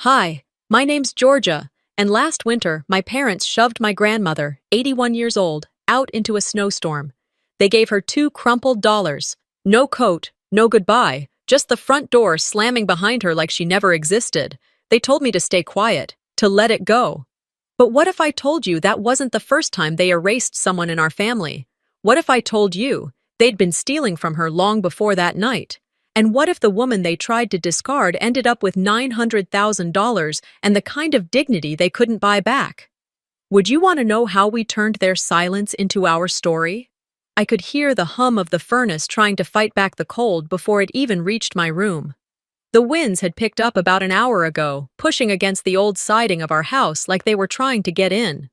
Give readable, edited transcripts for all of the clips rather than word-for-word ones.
Hi, my name's Georgia, and last winter my parents shoved my grandmother, 81 years old, out into a snowstorm. They gave her two crumpled dollars. No coat, no goodbye, just the front door slamming behind her like she never existed. They told me to stay quiet, to let it go. But what if I told you that wasn't the first time they erased someone in our family? What if I told you they'd been stealing from her long before that night? And what if the woman they tried to discard ended up with $900,000 and the kind of dignity they couldn't buy back? Would you want to know how we turned their silence into our story? I could hear the hum of the furnace trying to fight back the cold before it even reached my room. The winds had picked up about an hour ago, pushing against the old siding of our house like they were trying to get in.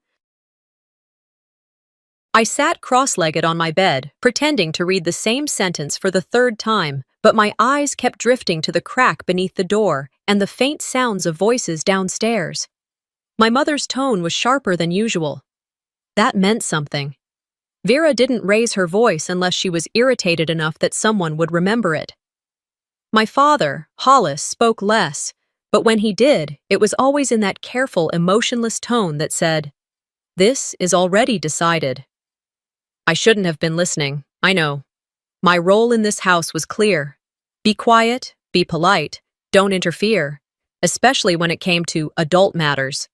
I sat cross-legged on my bed, pretending to read the same sentence for the third time, but my eyes kept drifting to the crack beneath the door and the faint sounds of voices downstairs. My mother's tone was sharper than usual. That meant something. Vera didn't raise her voice unless she was irritated enough that someone would remember it. My father, Hollis, spoke less, but when he did, it was always in that careful, emotionless tone that said, "This is already decided." I shouldn't have been listening, I know. My role in this house was clear. Be quiet, be polite, don't interfere, especially when it came to adult matters.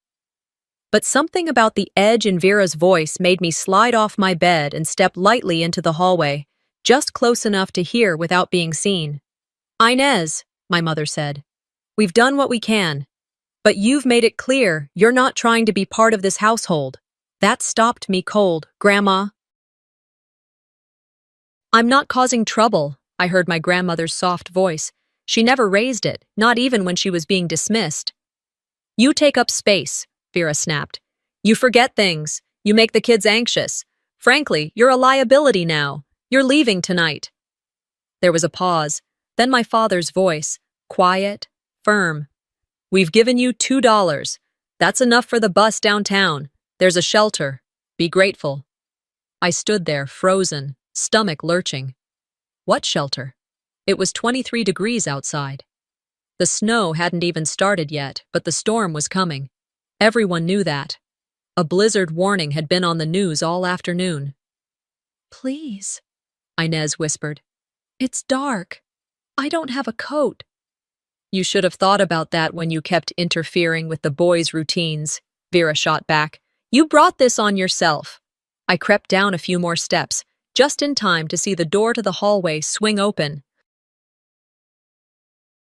But something about the edge in Vera's voice made me slide off my bed and step lightly into the hallway, just close enough to hear without being seen. "Inez," my mother said, "we've done what we can, but you've made it clear you're not trying to be part of this household." That stopped me cold, Grandma. "I'm not causing trouble," I heard my grandmother's soft voice. She never raised it, not even when she was being dismissed. "You take up space," Vera snapped. "You forget things. You make the kids anxious. Frankly, you're a liability now. You're leaving tonight." There was a pause, then my father's voice, quiet, firm. "We've given you $2. That's enough for the bus downtown. There's a shelter. Be grateful." I stood there, frozen, stomach lurching. What shelter? It was 23 degrees outside. The snow hadn't even started yet, but the storm was coming. Everyone knew that. A blizzard warning had been on the news all afternoon. "Please," Inez whispered. "It's dark. I don't have a coat." "You should have thought about that when you kept interfering with the boys' routines," Vera shot back. "You brought this on yourself." I crept down a few more steps, just in time to see the door to the hallway swing open.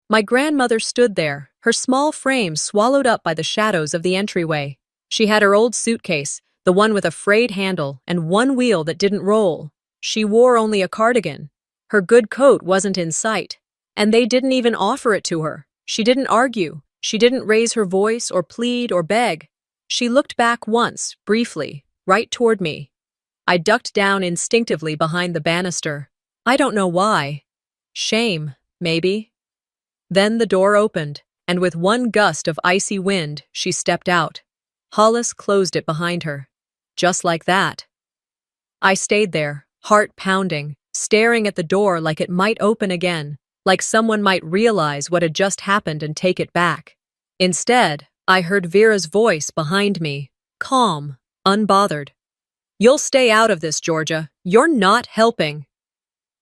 My grandmother stood there, her small frame swallowed up by the shadows of the entryway. She had her old suitcase, the one with a frayed handle and one wheel that didn't roll. She wore only a cardigan. Her good coat wasn't in sight, and they didn't even offer it to her. She didn't argue. She didn't raise her voice or plead or beg. She looked back once, briefly, right toward me. I ducked down instinctively behind the banister. I don't know why. Shame, maybe. Then the door opened, and with one gust of icy wind, she stepped out. Hollis closed it behind her. Just like that. I stayed there, heart pounding, staring at the door like it might open again, like someone might realize what had just happened and take it back. Instead, I heard Vera's voice behind me, calm, unbothered. "You'll stay out of this, Georgia. You're not helping."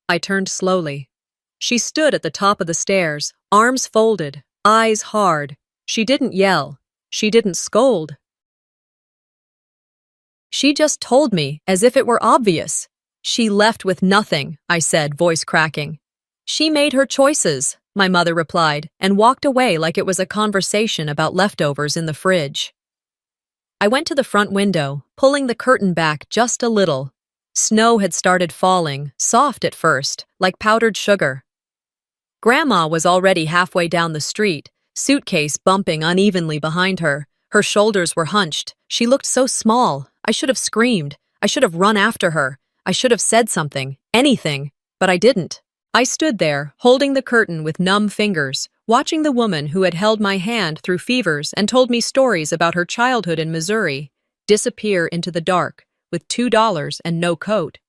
I turned slowly. She stood at the top of the stairs, arms folded, eyes hard. She didn't yell. She didn't scold. She just told me as if it were obvious. "She left with nothing," I said, voice cracking. "She made her choices," my mother replied, and walked away like it was a conversation about leftovers in the fridge. I went to the front window, pulling the curtain back just a little. Snow had started falling, soft at first, like powdered sugar. Grandma was already halfway down the street, suitcase bumping unevenly behind her. Her shoulders were hunched. She looked so small. I should have screamed. I should have run after her. I should have said something, anything, but I didn't. I stood there, holding the curtain with numb fingers, watching the woman who had held my hand through fevers and told me stories about her childhood in Missouri disappear into the dark with $2 and no coat.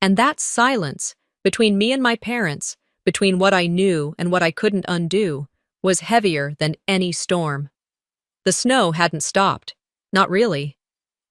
And that silence, between me and my parents, between what I knew and what I couldn't undo, was heavier than any storm. The snow hadn't stopped. Not really.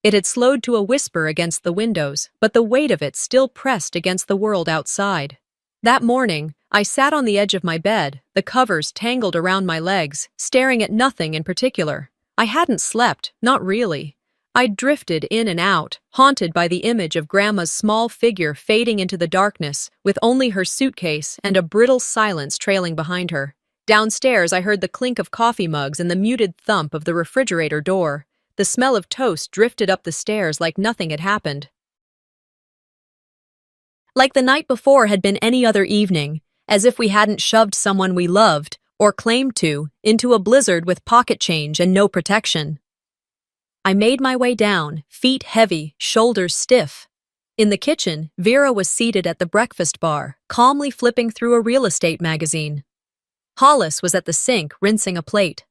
It had slowed to a whisper against the windows, but the weight of it still pressed against the world outside. That morning, I sat on the edge of my bed, the covers tangled around my legs, staring at nothing in particular. I hadn't slept, not really. I'd drifted in and out, haunted by the image of Grandma's small figure fading into the darkness, with only her suitcase and a brittle silence trailing behind her. Downstairs, I heard the clink of coffee mugs and the muted thump of the refrigerator door. The smell of toast drifted up the stairs like nothing had happened. Like the night before had been any other evening, as if we hadn't shoved someone we loved, or claimed to, into a blizzard with pocket change and no protection. I made my way down, feet heavy, shoulders stiff. In the kitchen, Vera was seated at the breakfast bar, calmly flipping through a real estate magazine. Hollis was at the sink, rinsing a plate.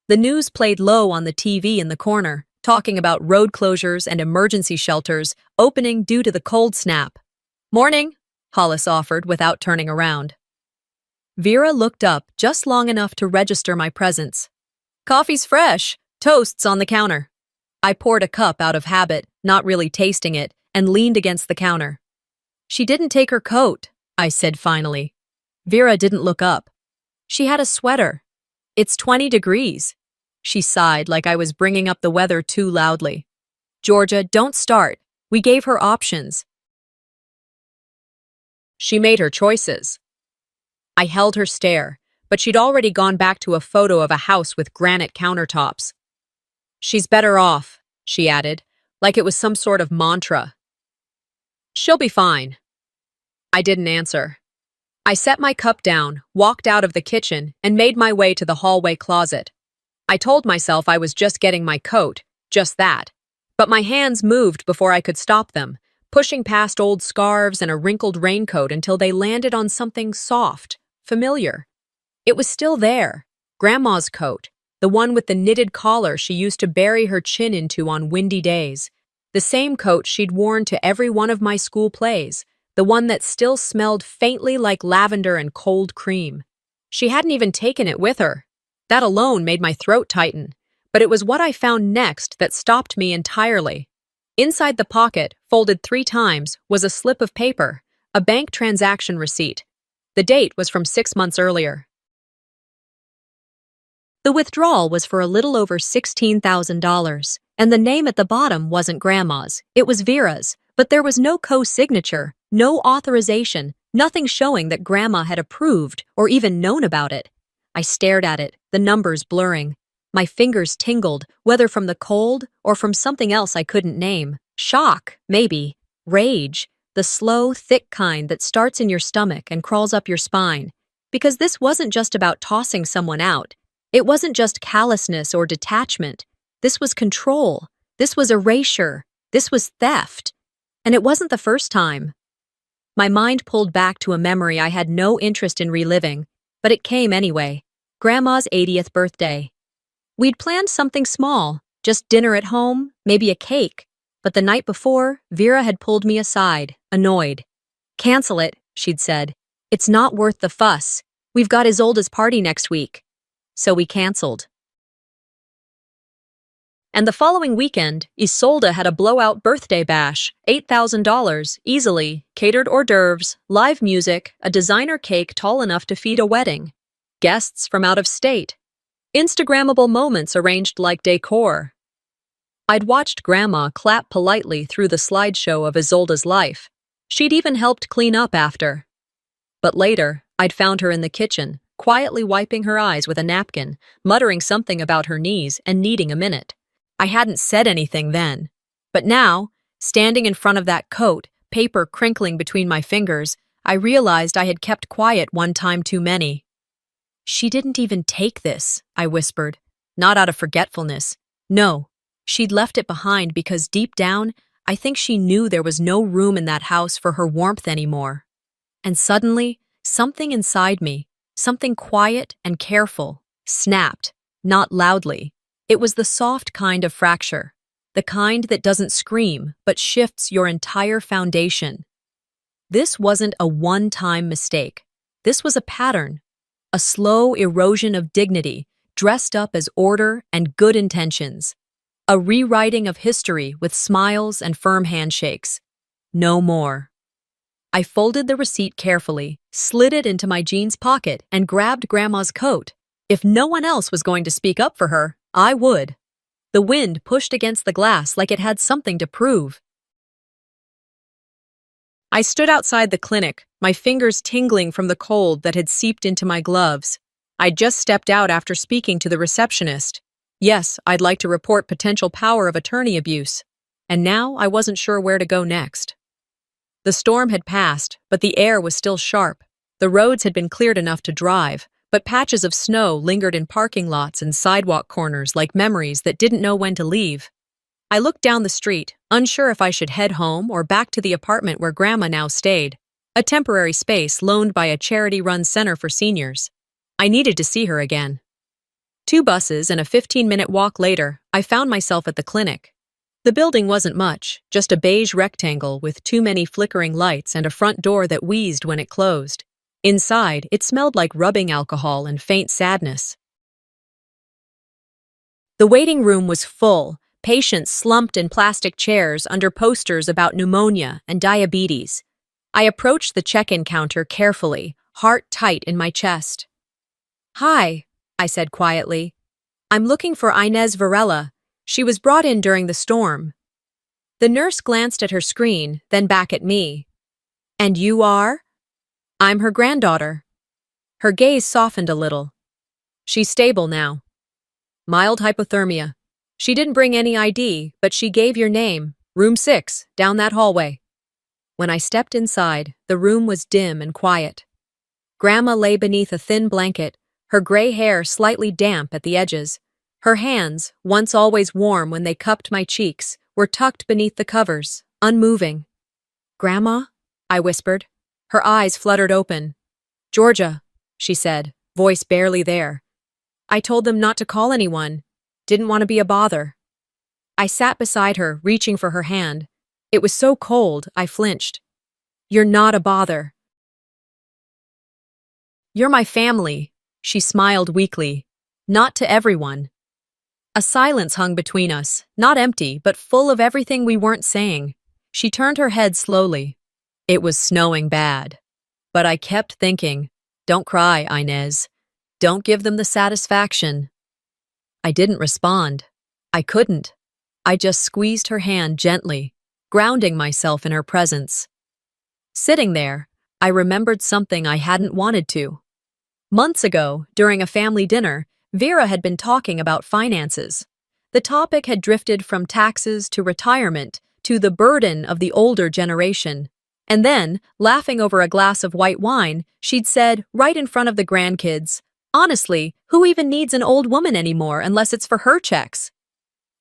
The news played low on the TV in the corner, talking about road closures and emergency shelters opening due to the cold snap. "Morning," Hollis offered without turning around. Vera looked up just long enough to register my presence. "Coffee's fresh, toast's on the counter." I poured a cup out of habit, not really tasting it, and leaned against the counter. "She didn't take her coat," I said finally. Vera didn't look up. "She had a sweater. It's 20 degrees. She sighed like I was bringing up the weather too loudly. "Georgia, don't start. We gave her options. She made her choices." I held her stare, but she'd already gone back to a photo of a house with granite countertops. "She's better off," she added, like it was some sort of mantra. "She'll be fine." I didn't answer. I set my cup down, walked out of the kitchen, and made my way to the hallway closet. I told myself I was just getting my coat, just that. But my hands moved before I could stop them, pushing past old scarves and a wrinkled raincoat until they landed on something soft, familiar. It was still there, Grandma's coat, the one with the knitted collar she used to bury her chin into on windy days. The same coat she'd worn to every one of my school plays, the one that still smelled faintly like lavender and cold cream. She hadn't even taken it with her. That alone made my throat tighten, but it was what I found next that stopped me entirely. Inside the pocket, folded 3 times, was a slip of paper, a bank transaction receipt. The date was from 6 months earlier. The withdrawal was for a little over $16,000, and the name at the bottom wasn't Grandma's, it was Vera's, but there was no co-signature, no authorization, nothing showing that Grandma had approved or even known about it. I stared at it, the numbers blurring. My fingers tingled, whether from the cold or from something else I couldn't name. Shock, maybe. Rage, the slow, thick kind that starts in your stomach and crawls up your spine. Because this wasn't just about tossing someone out. It wasn't just callousness or detachment. This was control. This was erasure. This was theft. And it wasn't the first time. My mind pulled back to a memory I had no interest in reliving, but it came anyway. Grandma's 80th birthday. We'd planned something small, just dinner at home, maybe a cake. But the night before, Vera had pulled me aside, annoyed. "Cancel it," she'd said. "It's not worth the fuss. We've got Isolde's party next week." So we canceled. And the following weekend, Isolde had a blowout birthday bash, $8,000, easily, catered hors d'oeuvres, live music, a designer cake tall enough to feed a wedding. Guests from out of state. Instagrammable moments arranged like decor. I'd watched Grandma clap politely through the slideshow of Isolde's life. She'd even helped clean up after. But later, I'd found her in the kitchen, quietly wiping her eyes with a napkin, muttering something about her knees and needing a minute. I hadn't said anything then. But now, standing in front of that coat, paper crinkling between my fingers, I realized I had kept quiet one time too many. "She didn't even take this," I whispered. Not out of forgetfulness. No, she'd left it behind because deep down, I think she knew there was no room in that house for her warmth anymore. And suddenly, something inside me, something quiet and careful, snapped, not loudly. It was the soft kind of fracture, the kind that doesn't scream but shifts your entire foundation. This wasn't a one-time mistake. This was a pattern, a slow erosion of dignity, dressed up as order and good intentions. A rewriting of history with smiles and firm handshakes. No more. I folded the receipt carefully, slid it into my jeans pocket, and grabbed Grandma's coat. If no one else was going to speak up for her, I would. The wind pushed against the glass like it had something to prove. I stood outside the clinic, my fingers tingling from the cold that had seeped into my gloves. I'd just stepped out after speaking to the receptionist. Yes, I'd like to report potential power of attorney abuse. And now I wasn't sure where to go next. The storm had passed, but the air was still sharp. The roads had been cleared enough to drive, but patches of snow lingered in parking lots and sidewalk corners like memories that didn't know when to leave. I looked down the street, unsure if I should head home or back to the apartment where Grandma now stayed, a temporary space loaned by a charity-run center for seniors. I needed to see her again. 2 buses and a 15-minute walk later, I found myself at the clinic. The building wasn't much, just a beige rectangle with too many flickering lights and a front door that wheezed when it closed. Inside, it smelled like rubbing alcohol and faint sadness. The waiting room was full, patients slumped in plastic chairs under posters about pneumonia and diabetes. I approached the check-in counter carefully, heart tight in my chest. "Hi," I said quietly. "I'm looking for Inez Varela. She was brought in during the storm." The nurse glanced at her screen, then back at me. "And you are?" "I'm her granddaughter." Her gaze softened a little. "She's stable now. Mild hypothermia. She didn't bring any ID, but she gave your name, room 6, down that hallway." When I stepped inside, the room was dim and quiet. Grandma lay beneath a thin blanket, her gray hair slightly damp at the edges. Her hands, once always warm when they cupped my cheeks, were tucked beneath the covers, unmoving. "Grandma?" I whispered. Her eyes fluttered open. "Georgia," she said, voice barely there. "I told them not to call anyone. Didn't want to be a bother." I sat beside her, reaching for her hand. It was so cold, I flinched. "You're not a bother. You're my family," she smiled weakly. "Not to everyone." A silence hung between us, not empty, but full of everything we weren't saying. She turned her head slowly. It was snowing bad. But I kept thinking, "Don't cry, Inez. Don't give them the satisfaction." I didn't respond. I couldn't. I just squeezed her hand gently, grounding myself in her presence. Sitting there, I remembered something I hadn't wanted to. Months ago, during a family dinner, Vera had been talking about finances. The topic had drifted from taxes to retirement to the burden of the older generation. And then, laughing over a glass of white wine, she'd said, right in front of the grandkids, "Honestly, who even needs an old woman anymore unless it's for her checks?"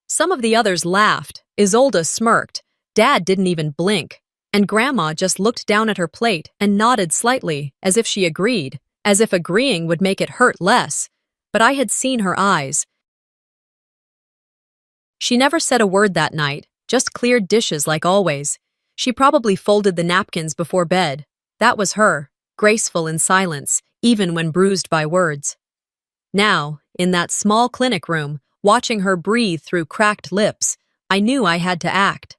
Some of the others laughed. Isolde smirked. Dad didn't even blink. And Grandma just looked down at her plate and nodded slightly, as if she agreed, as if agreeing would make it hurt less. But I had seen her eyes. She never said a word that night, just cleared dishes like always. She probably folded the napkins before bed. That was her, graceful in silence, even when bruised by words. Now, in that small clinic room, watching her breathe through cracked lips, I knew I had to act.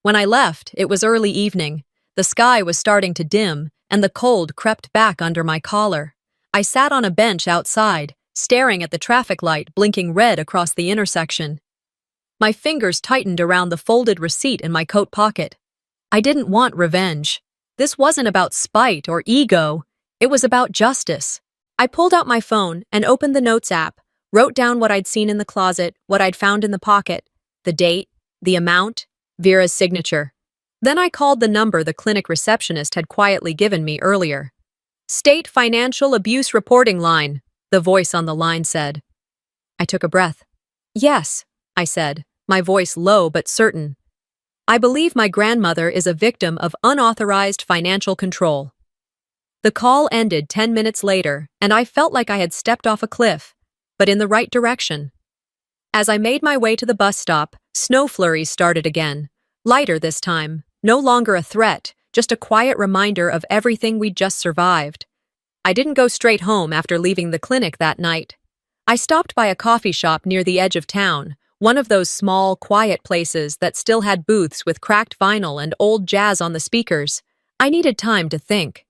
When I left, it was early evening. The sky was starting to dim, and the cold crept back under my collar. I sat on a bench outside, staring at the traffic light blinking red across the intersection. My fingers tightened around the folded receipt in my coat pocket. I didn't want revenge. This wasn't about spite or ego. It was about justice. I pulled out my phone and opened the Notes app, wrote down what I'd seen in the closet, what I'd found in the pocket, the date, the amount, Vera's signature. Then I called the number the clinic receptionist had quietly given me earlier. "State Financial Abuse Reporting Line," the voice on the line said. I took a breath. "Yes," I said, my voice low but certain. "I believe my grandmother is a victim of unauthorized financial control." The call ended 10 minutes later, and I felt like I had stepped off a cliff, but in the right direction. As I made my way to the bus stop, snow flurries started again. Lighter this time, no longer a threat, just a quiet reminder of everything we'd just survived. I didn't go straight home after leaving the clinic that night. I stopped by a coffee shop near the edge of town, one of those small, quiet places that still had booths with cracked vinyl and old jazz on the speakers. I needed time to think.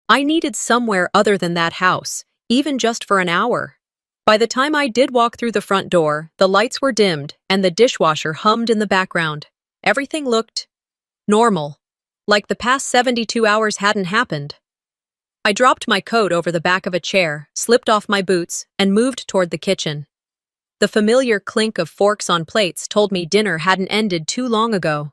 I needed somewhere other than that house, even just for an hour. By the time I did walk through the front door, the lights were dimmed and the dishwasher hummed in the background. Everything looked normal, like the past 72 hours hadn't happened. I dropped my coat over the back of a chair, slipped off my boots, and moved toward the kitchen. The familiar clink of forks on plates told me dinner hadn't ended too long ago.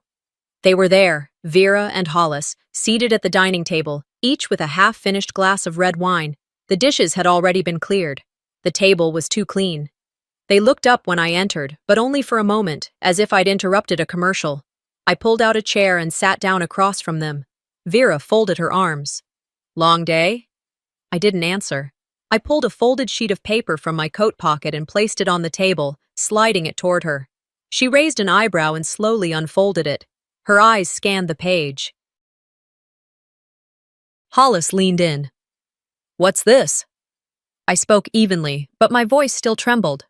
They were there, Vera and Hollis, seated at the dining table, each with a half-finished glass of red wine. The dishes had already been cleared. The table was too clean. They looked up when I entered, but only for a moment, as if I'd interrupted a commercial. I pulled out a chair and sat down across from them. Vera folded her arms. "Long day?" I didn't answer. I pulled a folded sheet of paper from my coat pocket and placed it on the table, sliding it toward her. She raised an eyebrow and slowly unfolded it. Her eyes scanned the page. Hollis leaned in. "What's this?" I spoke evenly, but my voice still trembled.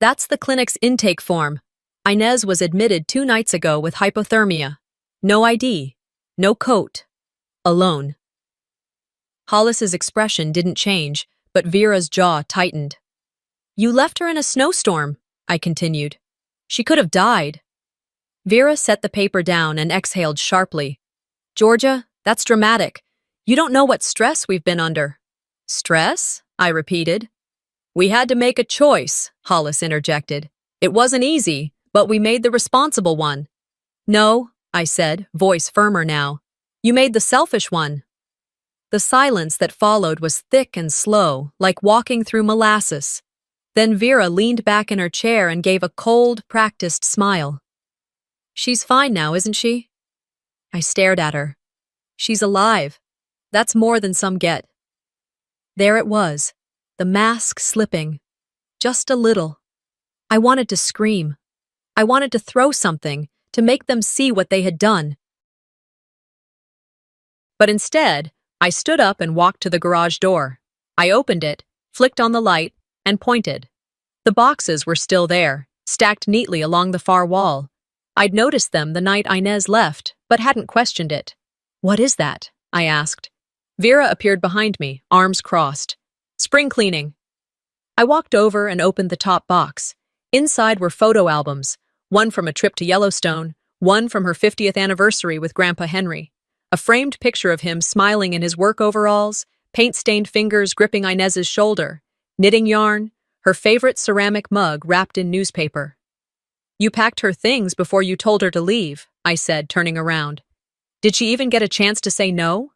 "That's the clinic's intake form. Inez was admitted 2 nights ago with hypothermia. No ID. No coat. Alone." Hollis's expression didn't change, but Vera's jaw tightened. "You left her in a snowstorm," I continued. "She could have died." Vera set the paper down and exhaled sharply. "Georgia, that's dramatic. You don't know what stress we've been under." "Stress?" I repeated. "We had to make a choice," Hollis interjected. "It wasn't easy, but we made the responsible one." "No," I said, voice firmer now. "You made the selfish one." The silence that followed was thick and slow, like walking through molasses. Then Vera leaned back in her chair and gave a cold, practiced smile. "She's fine now, isn't she?" I stared at her. "She's alive. That's more than some get." There it was, the mask slipping. Just a little. I wanted to scream. I wanted to throw something, to make them see what they had done. But instead, I stood up and walked to the garage door. I opened it, flicked on the light, and pointed. The boxes were still there, stacked neatly along the far wall. I'd noticed them the night Inez left, but hadn't questioned it. "What is that?" I asked. Vera appeared behind me, arms crossed. "Spring cleaning." I walked over and opened the top box. Inside were photo albums, one from a trip to Yellowstone, one from her 50th anniversary with Grandpa Henry. A framed picture of him smiling in his work overalls, paint-stained fingers gripping Inez's shoulder, knitting yarn, her favorite ceramic mug wrapped in newspaper. "You packed her things before you told her to leave," I said, turning around. "Did she even get a chance to say no?"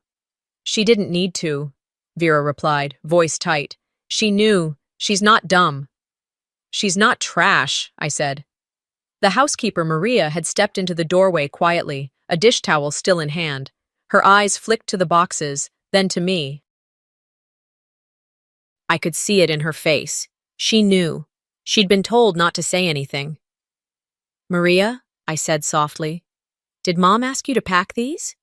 "She didn't need to," Vera replied, voice tight. "She knew. She's not dumb." "She's not trash," I said. The housekeeper, Maria, had stepped into the doorway quietly, a dish towel still in hand. Her eyes flicked to the boxes, then to me. I could see it in her face. She knew. She'd been told not to say anything. "Maria," I said softly, "did Mom ask you to pack these?"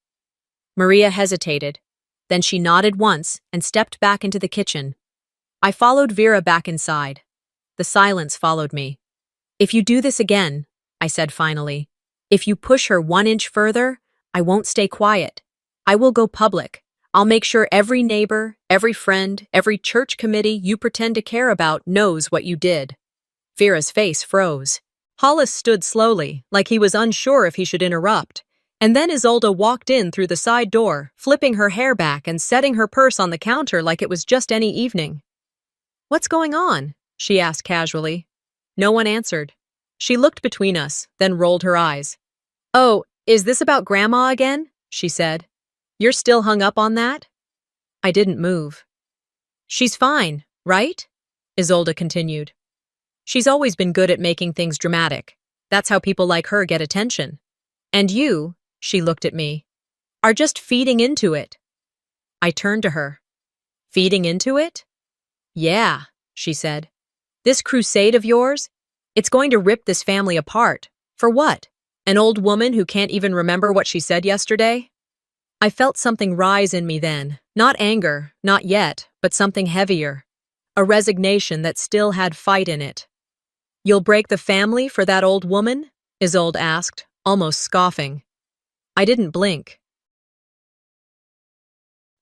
Maria hesitated. Then she nodded once and stepped back into the kitchen. I followed Vera back inside. The silence followed me. "If you do this again," I said finally, "if you push her 1 inch further, I won't stay quiet. I will go public. I'll make sure every neighbor, every friend, every church committee you pretend to care about knows what you did." Vera's face froze. Hollis stood slowly, like he was unsure if he should interrupt. And then Isolde walked in through the side door, flipping her hair back and setting her purse on the counter like it was just any evening. "What's going on?" she asked casually. No one answered. She looked between us, then rolled her eyes. "Oh, is this about Grandma again?" she said. "You're still hung up on that?" I didn't move. "She's fine, right?" Isolde continued. "She's always been good at making things dramatic. That's how people like her get attention. And you," she looked at me, "are just feeding into it." I turned to her. "Feeding into it?" "Yeah," she said. "This crusade of yours, it's going to rip this family apart. For what? An old woman who can't even remember what she said yesterday?" I felt something rise in me then. Not anger, not yet, but something heavier. a resignation that still had fight in it. "You'll break the family for that old woman?" Isolde asked, almost scoffing. I didn't blink.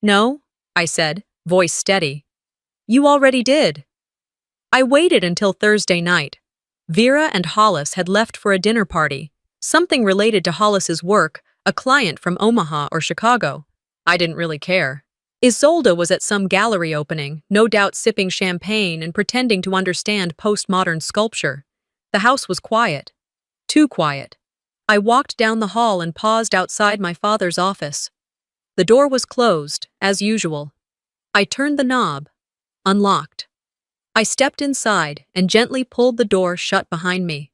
"No," I said, voice steady. "You already did." I waited until Thursday night. Vera and Hollis had left for a dinner party, something related to Hollis's work, a client from Omaha or Chicago. I didn't really care. Isolde was at some gallery opening, no doubt sipping champagne and pretending to understand postmodern sculpture. The house was quiet. Too quiet. I walked down the hall and paused outside my father's office. The door was closed, as usual. I turned the knob. Unlocked. I stepped inside and gently pulled the door shut behind me.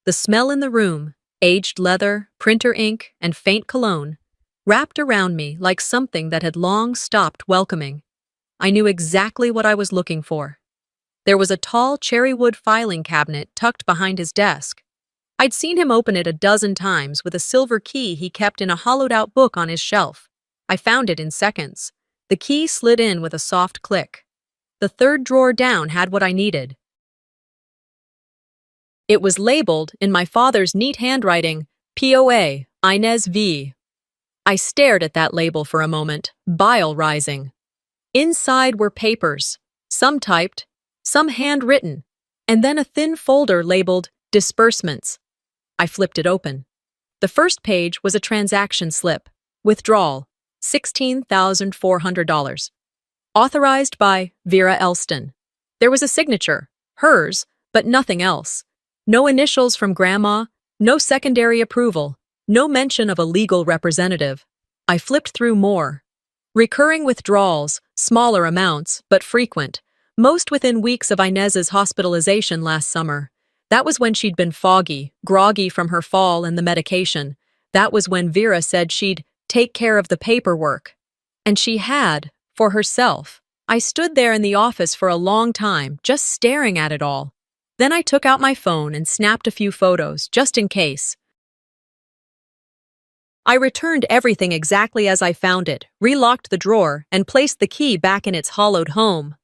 The smell in the room, aged leather, printer ink, and faint cologne, wrapped around me like something that had long stopped welcoming. I knew exactly what I was looking for. There was a tall cherrywood filing cabinet tucked behind his desk. I'd seen him open it a dozen times with a silver key he kept in a hollowed-out book on his shelf. I found it in seconds. The key slid in with a soft click. The third drawer down had what I needed. It was labeled, in my father's neat handwriting, POA, Inez V. I stared at that label for a moment, bile rising. Inside were papers, some typed, some handwritten, and then a thin folder labeled Disbursements. I flipped it open. The first page was a transaction slip. Withdrawal, $16,400. Authorized by Vera Elston. There was a signature, hers, but nothing else. No initials from Grandma, no secondary approval, no mention of a legal representative. I flipped through more. Recurring withdrawals, smaller amounts, but frequent, most within weeks of Inez's hospitalization last summer. That was when she'd been foggy, groggy from her fall and the medication. That was when Vera said she'd take care of the paperwork. And she had, for herself. I stood there in the office for a long time, just staring at it all. Then I took out my phone and snapped a few photos, just in case. I returned everything exactly as I found it, relocked the drawer, and placed the key back in its hollowed home.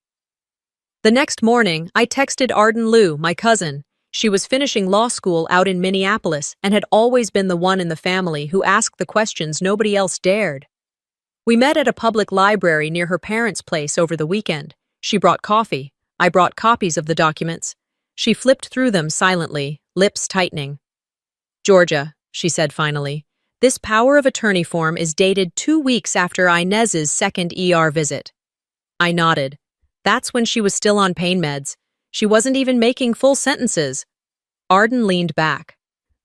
The next morning, I texted Arden Liu, my cousin. She was finishing law school out in Minneapolis and had always been the one in the family who asked the questions nobody else dared. We met at a public library near her parents' place over the weekend. She brought coffee. I brought copies of the documents. She flipped through them silently, lips tightening. "Georgia," she said finally, "this power of attorney form is dated 2 weeks after Inez's second ER visit." I nodded. That's when she was still on pain meds. She wasn't even making full sentences. Arden leaned back.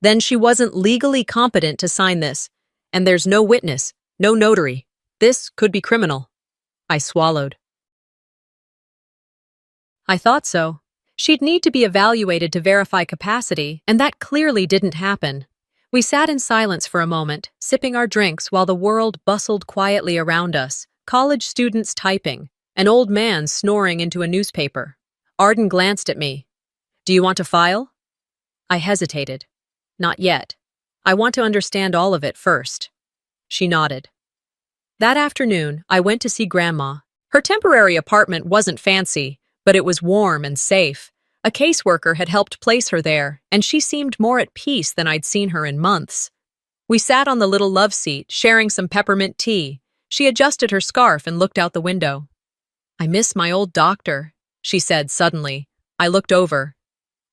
Then she wasn't legally competent to sign this. And there's no witness, no notary. This could be criminal. I swallowed. I thought so. She'd need to be evaluated to verify capacity, and that clearly didn't happen. We sat in silence for a moment, sipping our drinks while the world bustled quietly around us, college students typing, an old man snoring into a newspaper. Arden glanced at me. "Do you want to file?" I hesitated. "Not yet. I want to understand all of it first." She nodded. That afternoon, I went to see Grandma. Her temporary apartment wasn't fancy, but it was warm and safe. A caseworker had helped place her there, and she seemed more at peace than I'd seen her in months. We sat on the little love seat, sharing some peppermint tea. She adjusted her scarf and looked out the window. "I miss my old doctor," she said suddenly. I looked over.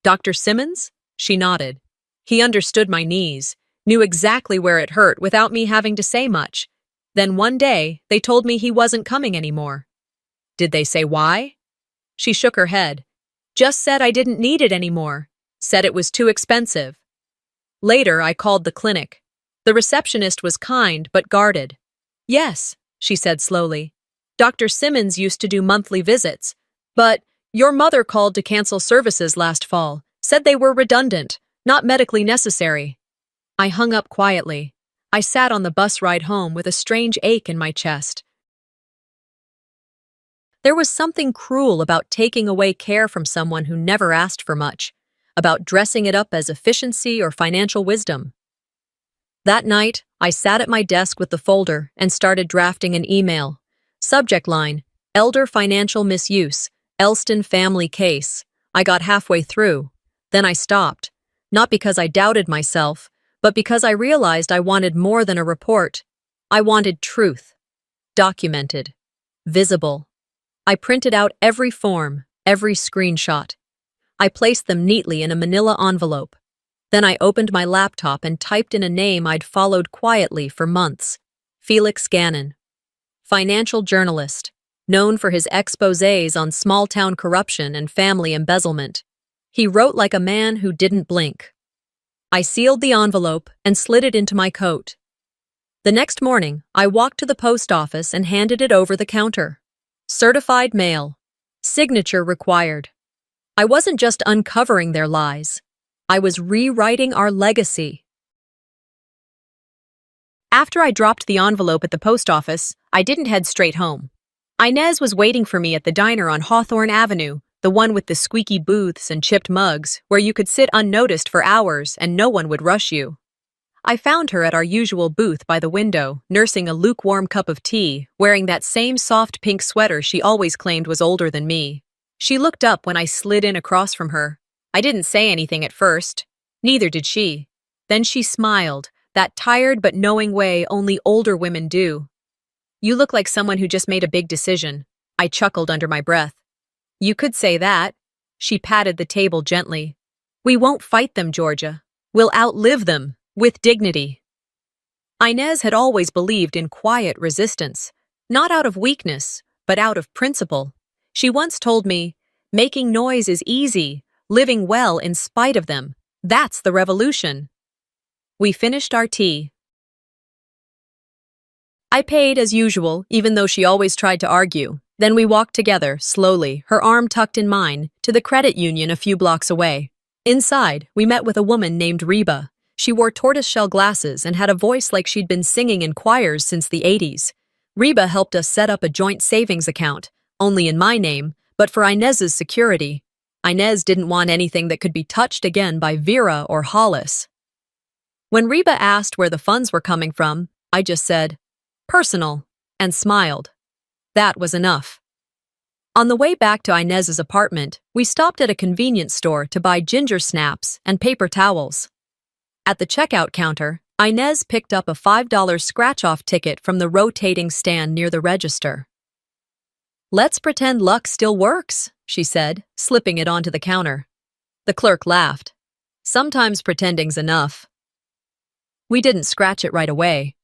"Dr. Simmons?" She nodded. He understood my knees, knew exactly where it hurt without me having to say much. Then one day, they told me he wasn't coming anymore. "Did they say why?" She shook her head. "Just said I didn't need it anymore. Said it was too expensive." Later, I called the clinic. The receptionist was kind but guarded. "Yes," she said slowly. "Dr. Simmons used to do monthly visits. But your mother called to cancel services last fall, said they were redundant, not medically necessary." I hung up quietly. I sat on the bus ride home with a strange ache in my chest. There was something cruel about taking away care from someone who never asked for much, about dressing it up as efficiency or financial wisdom. That night, I sat at my desk with the folder and started drafting an email. Subject line, "Elder Financial Misuse. Elston family case. I got halfway through. Then I stopped. Not because I doubted myself, but because I realized I wanted more than a report. I wanted truth. Documented. Visible. I printed out every form, every screenshot. I placed them neatly in a manila envelope. Then I opened my laptop and typed in a name I'd followed quietly for months. Felix Gannon. Financial journalist, known for his exposés on small-town corruption and family embezzlement. He wrote like a man who didn't blink. I sealed the envelope and slid it into my coat. The next morning, I walked to the post office and handed it over the counter. Certified mail. Signature required. I wasn't just uncovering their lies. I was rewriting our legacy. After I dropped the envelope at the post office, I didn't head straight home. Inez was waiting for me at the diner on Hawthorne Avenue, the one with the squeaky booths and chipped mugs, where you could sit unnoticed for hours and no one would rush you. I found her at our usual booth by the window, nursing a lukewarm cup of tea, wearing that same soft pink sweater she always claimed was older than me. She looked up when I slid in across from her. I didn't say anything at first. Neither did she. Then she smiled, that tired but knowing way only older women do. "You look like someone who just made a big decision." I chuckled under my breath. "You could say that." She patted the table gently. "We won't fight them, Georgia. We'll outlive them, with dignity." Inez had always believed in quiet resistance, not out of weakness, but out of principle. She once told me, "Making noise is easy, living well in spite of them. That's the revolution." We finished our tea. I paid as usual, even though she always tried to argue. Then we walked together, slowly, her arm tucked in mine, to the credit union a few blocks away. Inside, we met with a woman named Reba. She wore tortoiseshell glasses and had a voice like she'd been singing in choirs since the 80s. Reba helped us set up a joint savings account, only in my name, but for Inez's security. Inez didn't want anything that could be touched again by Vera or Hollis. When Reba asked where the funds were coming from, I just said, "Personal," and smiled. That was enough. On the way back to Inez's apartment, we stopped at a convenience store to buy ginger snaps and paper towels. At the checkout counter, Inez picked up a $5 scratch-off ticket from the rotating stand near the register. "Let's pretend luck still works," she said, slipping it onto the counter. The clerk laughed. "Sometimes pretending's enough." We didn't scratch it right away.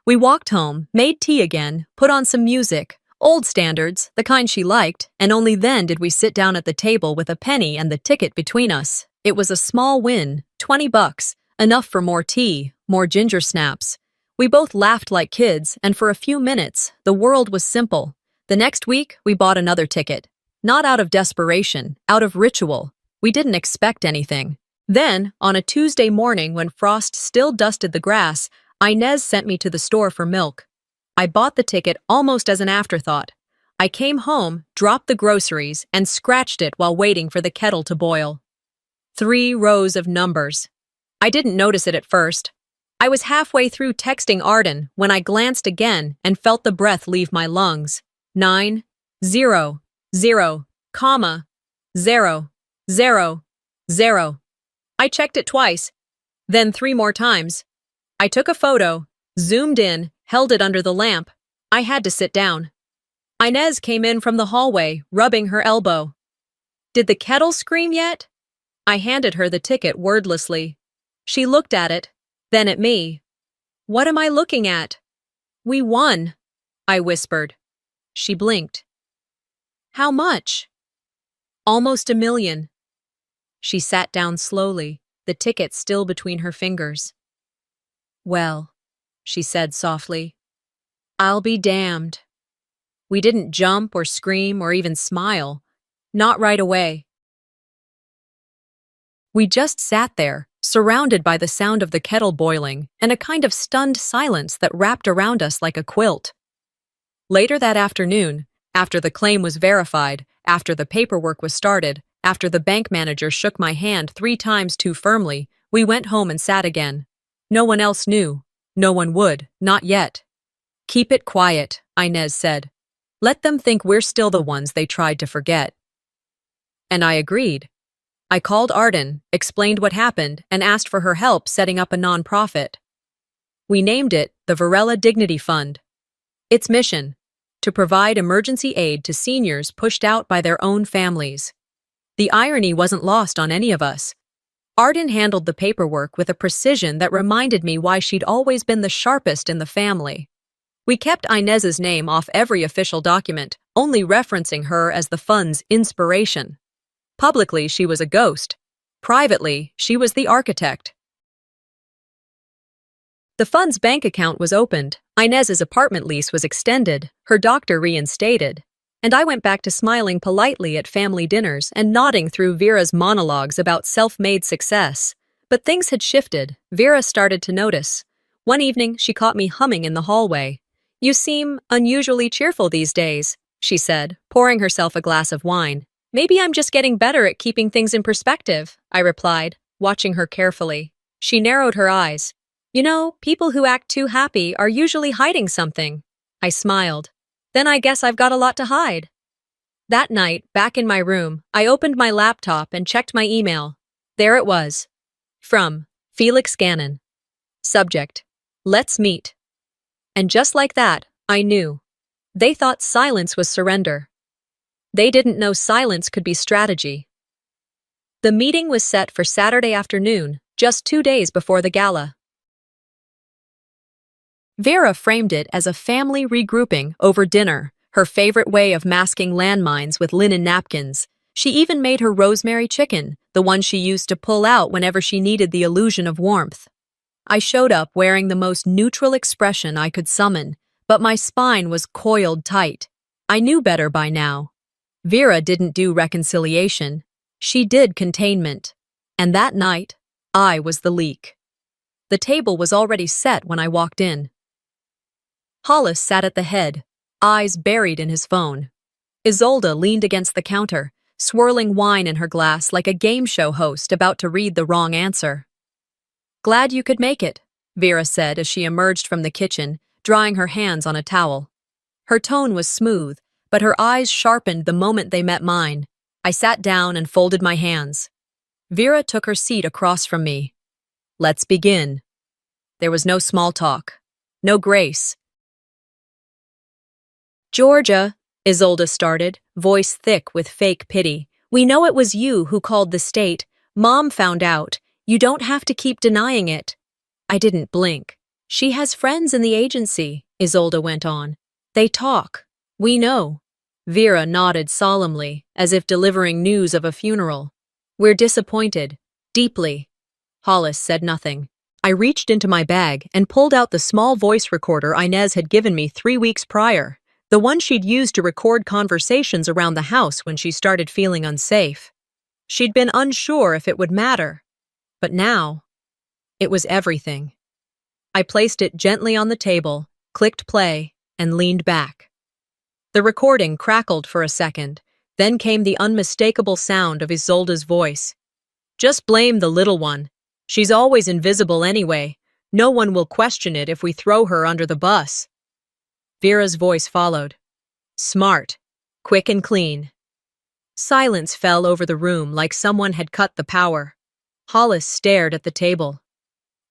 We walked home, made tea again, put on some music, old standards, the kind she liked, and only then did we sit down at the table with a penny and the ticket between us. It was a small win, $20, enough for more tea, more ginger snaps. We both laughed like kids, and for a few minutes, the world was simple. The next week, we bought another ticket. Not out of desperation, out of ritual. We didn't expect anything. Then, on a Tuesday morning when frost still dusted the grass, Inez sent me to the store for milk. I bought the ticket almost as an afterthought. I came home, dropped the groceries, and scratched it while waiting for the kettle to boil. 3 rows of numbers. I didn't notice it at first. I was halfway through texting Arden when I glanced again and felt the breath leave my lungs. 9, 0, 0, comma, 0, 0, 0. I checked it twice, then 3 more times. I took a photo, zoomed in, held it under the lamp. I had to sit down. Inez came in from the hallway, rubbing her elbow. "Did the kettle scream yet?" I handed her the ticket wordlessly. She looked at it, then at me. "What am I looking at?" "We won," I whispered. She blinked. "How much?" "Almost $1 million. She sat down slowly, the ticket still between her fingers. "Well," she said softly, "I'll be damned." We didn't jump or scream or even smile. Not right away. We just sat there, surrounded by the sound of the kettle boiling and a kind of stunned silence that wrapped around us like a quilt. Later that afternoon, after the claim was verified, after the paperwork was started, after the bank manager shook my hand 3 times too firmly, we went home and sat again. No one else knew. No one would, not yet. "Keep it quiet," Inez said. Let them think we're still the ones they tried to forget. And I agreed. I called Arden, explained what happened, and asked for her help setting up a nonprofit. We named it the Varela Dignity Fund. Its mission: to provide emergency aid to seniors pushed out by their own families. The irony wasn't lost on any of us. Arden handled the paperwork with a precision that reminded me why she'd always been the sharpest in the family. We kept Inez's name off every official document, only referencing her as the fund's inspiration. Publicly, she was a ghost. Privately, she was the architect. The fund's bank account was opened, Inez's apartment lease was extended, her doctor reinstated, and I went back to smiling politely at family dinners and nodding through Vera's monologues about self-made success. But things had shifted. Vera started to notice. One evening, she caught me humming in the hallway. "You seem unusually cheerful these days," she said, pouring herself a glass of wine. "Maybe I'm just getting better at keeping things in perspective," I replied, watching her carefully. She narrowed her eyes. "You know, people who act too happy are usually hiding something." I smiled. "Then I guess I've got a lot to hide." That night, back in my room, I opened my laptop and checked my email. There it was. From Felix Gannon. Subject: Let's meet. And just like that, I knew. They thought silence was surrender. They didn't know silence could be strategy. The meeting was set for Saturday afternoon, just 2 days before the gala. Vera framed it as a family regrouping over dinner, her favorite way of masking landmines with linen napkins. She even made her rosemary chicken, the one she used to pull out whenever she needed the illusion of warmth. I showed up wearing the most neutral expression I could summon, but my spine was coiled tight. I knew better by now. Vera didn't do reconciliation. She did containment. And that night, I was the leak. The table was already set when I walked in. Hollis sat at the head, eyes buried in his phone. Isolde leaned against the counter, swirling wine in her glass like a game show host about to read the wrong answer. "Glad you could make it," Vera said as she emerged from the kitchen, drying her hands on a towel. Her tone was smooth, but her eyes sharpened the moment they met mine. I sat down and folded my hands. Vera took her seat across from me. "Let's begin." There was no small talk, no grace. "Georgia," Isolde started, voice thick with fake pity. "We know it was you who called the state. Mom found out. You don't have to keep denying it." I didn't blink. "She has friends in the agency," Isolde went on. "They talk. We know." Vera nodded solemnly, as if delivering news of a funeral. "We're disappointed. Deeply." Hollis said nothing. I reached into my bag and pulled out the small voice recorder Inez had given me 3 weeks prior. The one she'd used to record conversations around the house when she started feeling unsafe. She'd been unsure if it would matter. But now, it was everything. I placed it gently on the table, clicked play, and leaned back. The recording crackled for a second, then came the unmistakable sound of Isolde's voice. "Just blame the little one. She's always invisible anyway. No one will question it if we throw her under the bus." Vera's voice followed. "Smart. Quick and clean." Silence fell over the room like someone had cut the power. Hollis stared at the table.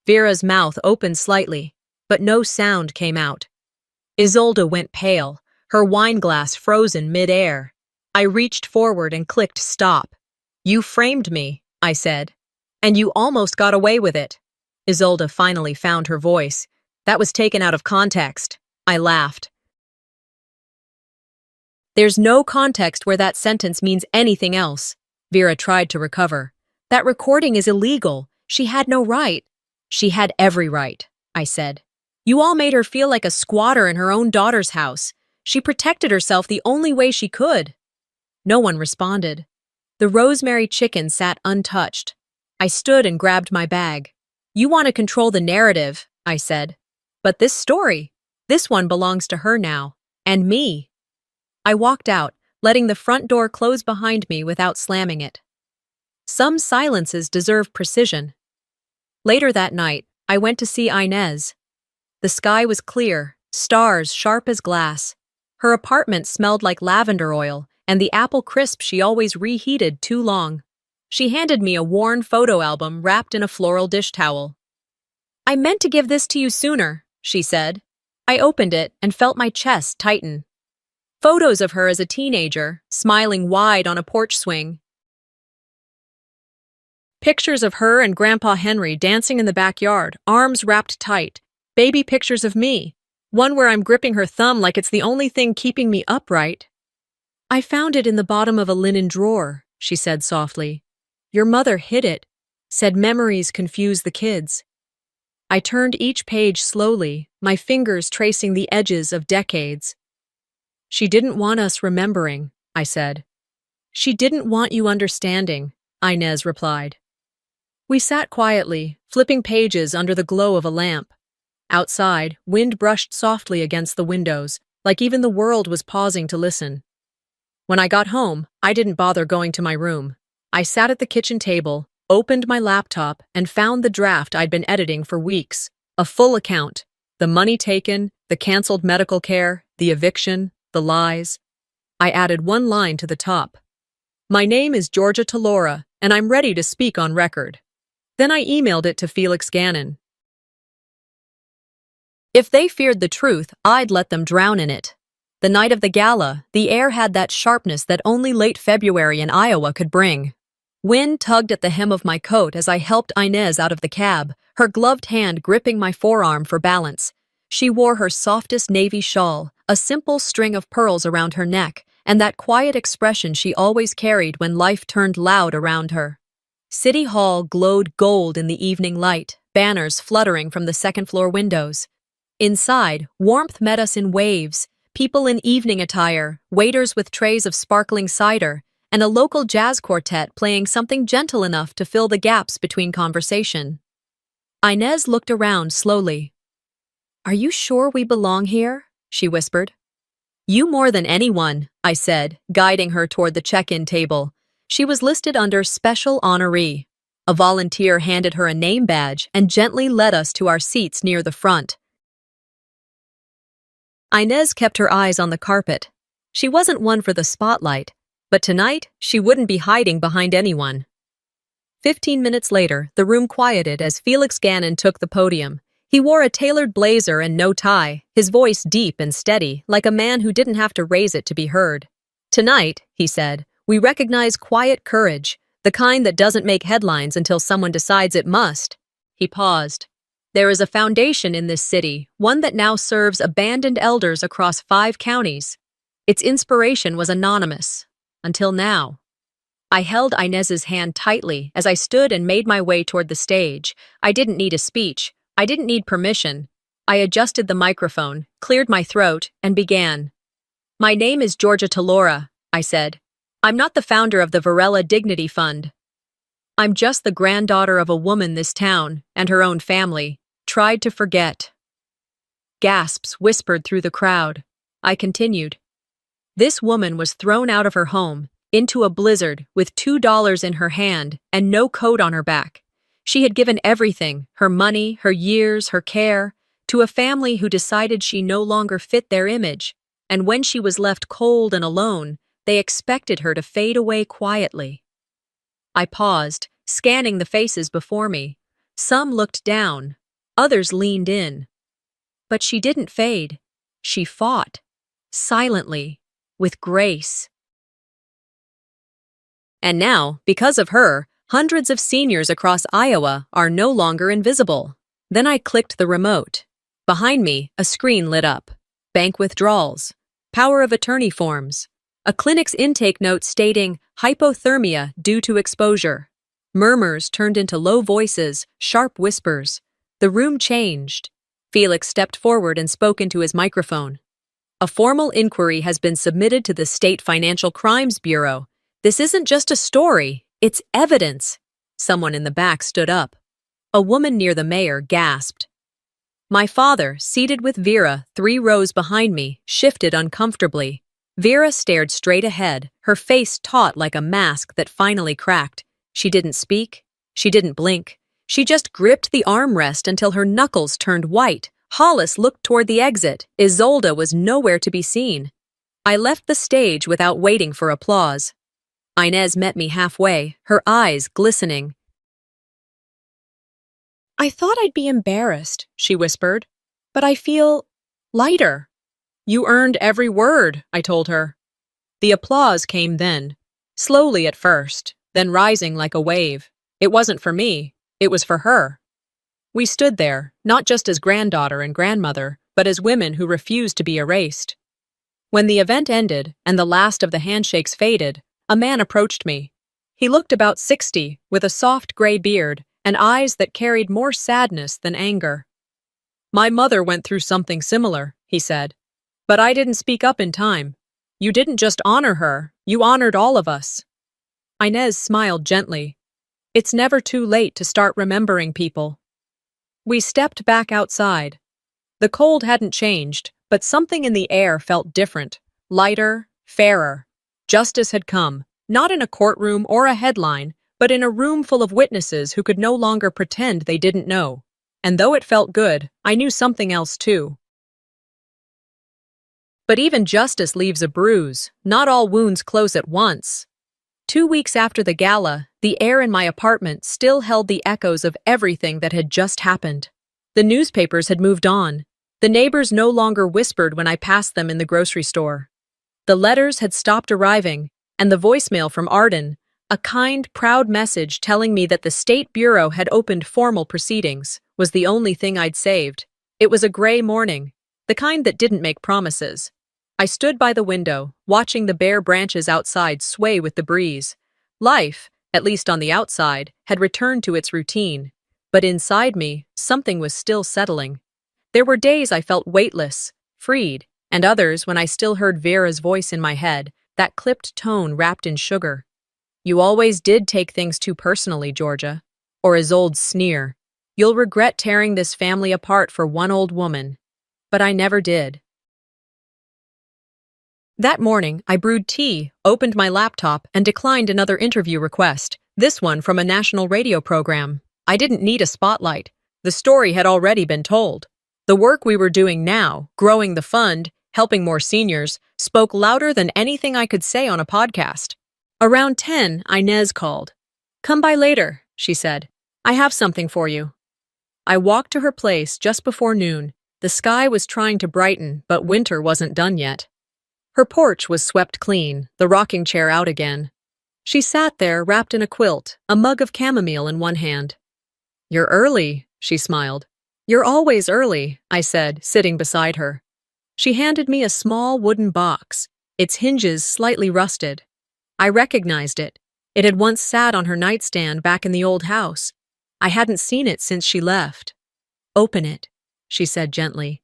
Vera's mouth opened slightly, but no sound came out. Isolde went pale, her wineglass frozen mid-air. I reached forward and clicked stop. "You framed me," I said. "And you almost got away with it." Isolde finally found her voice. "That was taken out of context." I laughed. "There's no context where that sentence means anything else." Vera tried to recover. "That recording is illegal. She had no right." "She had every right," I said. "You all made her feel like a squatter in her own daughter's house. She protected herself the only way she could." No one responded. The rosemary chicken sat untouched. I stood and grabbed my bag. "You want to control the narrative," I said. "But this one belongs to her now. And me." I walked out, letting the front door close behind me without slamming it. Some silences deserve precision. Later that night, I went to see Inez. The sky was clear, stars sharp as glass. Her apartment smelled like lavender oil, and the apple crisp she always reheated too long. She handed me a worn photo album wrapped in a floral dish towel. "I meant to give this to you sooner," she said. I opened it and felt my chest tighten. Photos of her as a teenager, smiling wide on a porch swing. Pictures of her and Grandpa Henry dancing in the backyard, arms wrapped tight. Baby pictures of me, one where I'm gripping her thumb like it's the only thing keeping me upright. "I found it in the bottom of a linen drawer," she said softly. "Your mother hid it," said memories confuse the kids. I turned each page slowly, my fingers tracing the edges of decades. "She didn't want us remembering," I said. "She didn't want you understanding," Inez replied. We sat quietly, flipping pages under the glow of a lamp. Outside, wind brushed softly against the windows, like even the world was pausing to listen. When I got home, I didn't bother going to my room. I sat at the kitchen table, opened my laptop, and found the draft I'd been editing for weeks. A full account. The money taken, the canceled medical care, the eviction, the lies. I added one line to the top. "My name is Georgia Talora, and I'm ready to speak on record." Then I emailed it to Felix Gannon. If they feared the truth, I'd let them drown in it. The night of the gala, the air had that sharpness that only late February in Iowa could bring. Wind tugged at the hem of my coat as I helped Inez out of the cab, her gloved hand gripping my forearm for balance. She wore her softest navy shawl, a simple string of pearls around her neck, and that quiet expression she always carried when life turned loud around her. City Hall glowed gold in the evening light, banners fluttering from the second-floor windows. Inside, warmth met us in waves, people in evening attire, waiters with trays of sparkling cider, and a local jazz quartet playing something gentle enough to fill the gaps between conversation. Inez looked around slowly. "Are you sure we belong here?" she whispered. "You more than anyone," I said, guiding her toward the check-in table. She was listed under Special Honoree. A volunteer handed her a name badge and gently led us to our seats near the front. Inez kept her eyes on the carpet. She wasn't one for the spotlight, but tonight she wouldn't be hiding behind anyone. 15 minutes later, the room quieted as Felix Gannon took the podium. He wore a tailored blazer and no tie, his voice deep and steady, like a man who didn't have to raise it to be heard. "Tonight," he said, "we recognize quiet courage, the kind that doesn't make headlines until someone decides it must." He paused. "There is a foundation in this city, one that now serves abandoned elders across 5 counties. Its inspiration was anonymous. Until now." I held Inez's hand tightly as I stood and made my way toward the stage. I didn't need a speech. I didn't need permission. I adjusted the microphone, cleared my throat, and began. "My name is Georgia Talora," I said. "I'm not the founder of the Varela Dignity Fund. I'm just the granddaughter of a woman this town, and her own family, tried to forget." Gasps whispered through the crowd. I continued. "This woman was thrown out of her home, into a blizzard, with $2 in her hand and no coat on her back. She had given everything, her money, her years, her care, to a family who decided she no longer fit their image, and when she was left cold and alone, they expected her to fade away quietly." I paused, scanning the faces before me. Some looked down, others leaned in. But she didn't fade. She fought, silently, with grace. And now, because of her, hundreds of seniors across Iowa are no longer invisible. Then I clicked the remote. Behind me, a screen lit up. Bank withdrawals, power of attorney forms, a clinic's intake note stating hypothermia due to exposure. Murmurs turned into low voices, sharp whispers. The room changed. Felix stepped forward and spoke into his microphone. "A formal inquiry has been submitted to the State Financial Crimes Bureau. This isn't just a story, it's evidence." Someone in the back stood up. A woman near the mayor gasped. My father, seated with Vera 3 rows behind me, shifted uncomfortably. Vera stared straight ahead, her face taut like a mask that finally cracked. She didn't speak. She didn't blink. She just gripped the armrest until her knuckles turned white. Hollis looked toward the exit. Isolde was nowhere to be seen. I left the stage without waiting for applause. Inez met me halfway, her eyes glistening. "I thought I'd be embarrassed," she whispered, "but I feel lighter." "You earned every word," I told her. The applause came then, slowly at first, then rising like a wave. It wasn't for me, it was for her. We stood there, not just as granddaughter and grandmother, but as women who refused to be erased. When the event ended and the last of the handshakes faded, a man approached me. He looked about 60, with a soft gray beard and eyes that carried more sadness than anger. "My mother went through something similar," he said. "But I didn't speak up in time. You didn't just honor her, you honored all of us." Inez smiled gently. "It's never too late to start remembering people." We stepped back outside. The cold hadn't changed, but something in the air felt different, lighter, fairer. Justice had come, not in a courtroom or a headline, but in a room full of witnesses who could no longer pretend they didn't know. And though it felt good, I knew something else too. But even justice leaves a bruise. Not all wounds close at once. 2 weeks after the gala, the air in my apartment still held the echoes of everything that had just happened. The newspapers had moved on. The neighbors no longer whispered when I passed them in the grocery store. The letters had stopped arriving, and the voicemail from Arden, a kind, proud message telling me that the State Bureau had opened formal proceedings, was the only thing I'd saved. It was a gray morning, the kind that didn't make promises. I stood by the window, watching the bare branches outside sway with the breeze. Life, at least on the outside, had returned to its routine. But inside me, something was still settling. There were days I felt weightless, freed, and others when I still heard Vera's voice in my head, that clipped tone wrapped in sugar. "You always did take things too personally, Georgia." Or his old sneer, "You'll regret tearing this family apart for one old woman." But I never did. That morning, I brewed tea, opened my laptop, and declined another interview request, this one from a national radio program. I didn't need a spotlight. The story had already been told. The work we were doing now, growing the fund, helping more seniors, spoke louder than anything I could say on a podcast. Around 10, Inez called. "Come by later," she said. "I have something for you." I walked to her place just before noon. The sky was trying to brighten, but winter wasn't done yet. Her porch was swept clean, the rocking chair out again. She sat there wrapped in a quilt, a mug of chamomile in one hand. "You're early," she smiled. "You're always early," I said, sitting beside her. She handed me a small wooden box, its hinges slightly rusted. I recognized it. It had once sat on her nightstand back in the old house. I hadn't seen it since she left. "Open it," she said gently.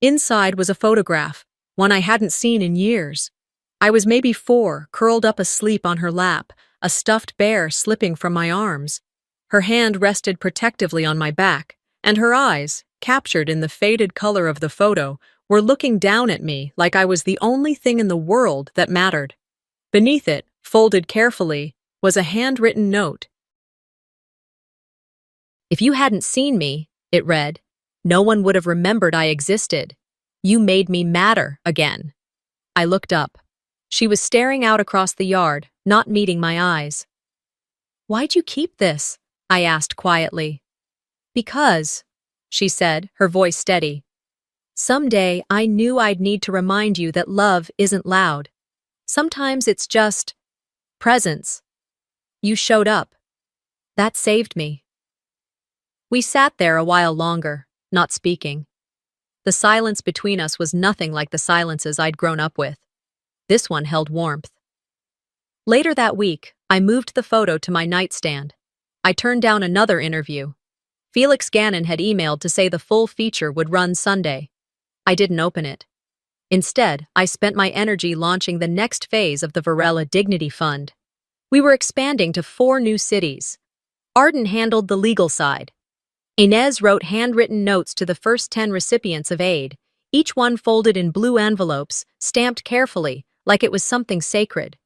Inside was a photograph, one I hadn't seen in years. I was maybe 4, curled up asleep on her lap, a stuffed bear slipping from my arms. Her hand rested protectively on my back, and her eyes, captured in the faded color of the photo, were looking down at me like I was the only thing in the world that mattered. Beneath it, folded carefully, was a handwritten note. "If you hadn't seen me," it read, "no one would have remembered I existed. You made me matter again." I looked up. She was staring out across the yard, not meeting my eyes. "Why'd you keep this?" I asked quietly. "Because," she said, her voice steady, "someday I knew I'd need to remind you that love isn't loud. Sometimes it's just presence. You showed up. That saved me." We sat there a while longer, not speaking. The silence between us was nothing like the silences I'd grown up with. This one held warmth. Later that week, I moved the photo to my nightstand. I turned down another interview. Felix Gannon had emailed to say the full feature would run Sunday. I didn't open it. Instead, I spent my energy launching the next phase of the Varela Dignity Fund. We were expanding to 4 new cities. Arden handled the legal side. Inez wrote handwritten notes to the first 10 recipients of aid, each one folded in blue envelopes, stamped carefully, like it was something sacred.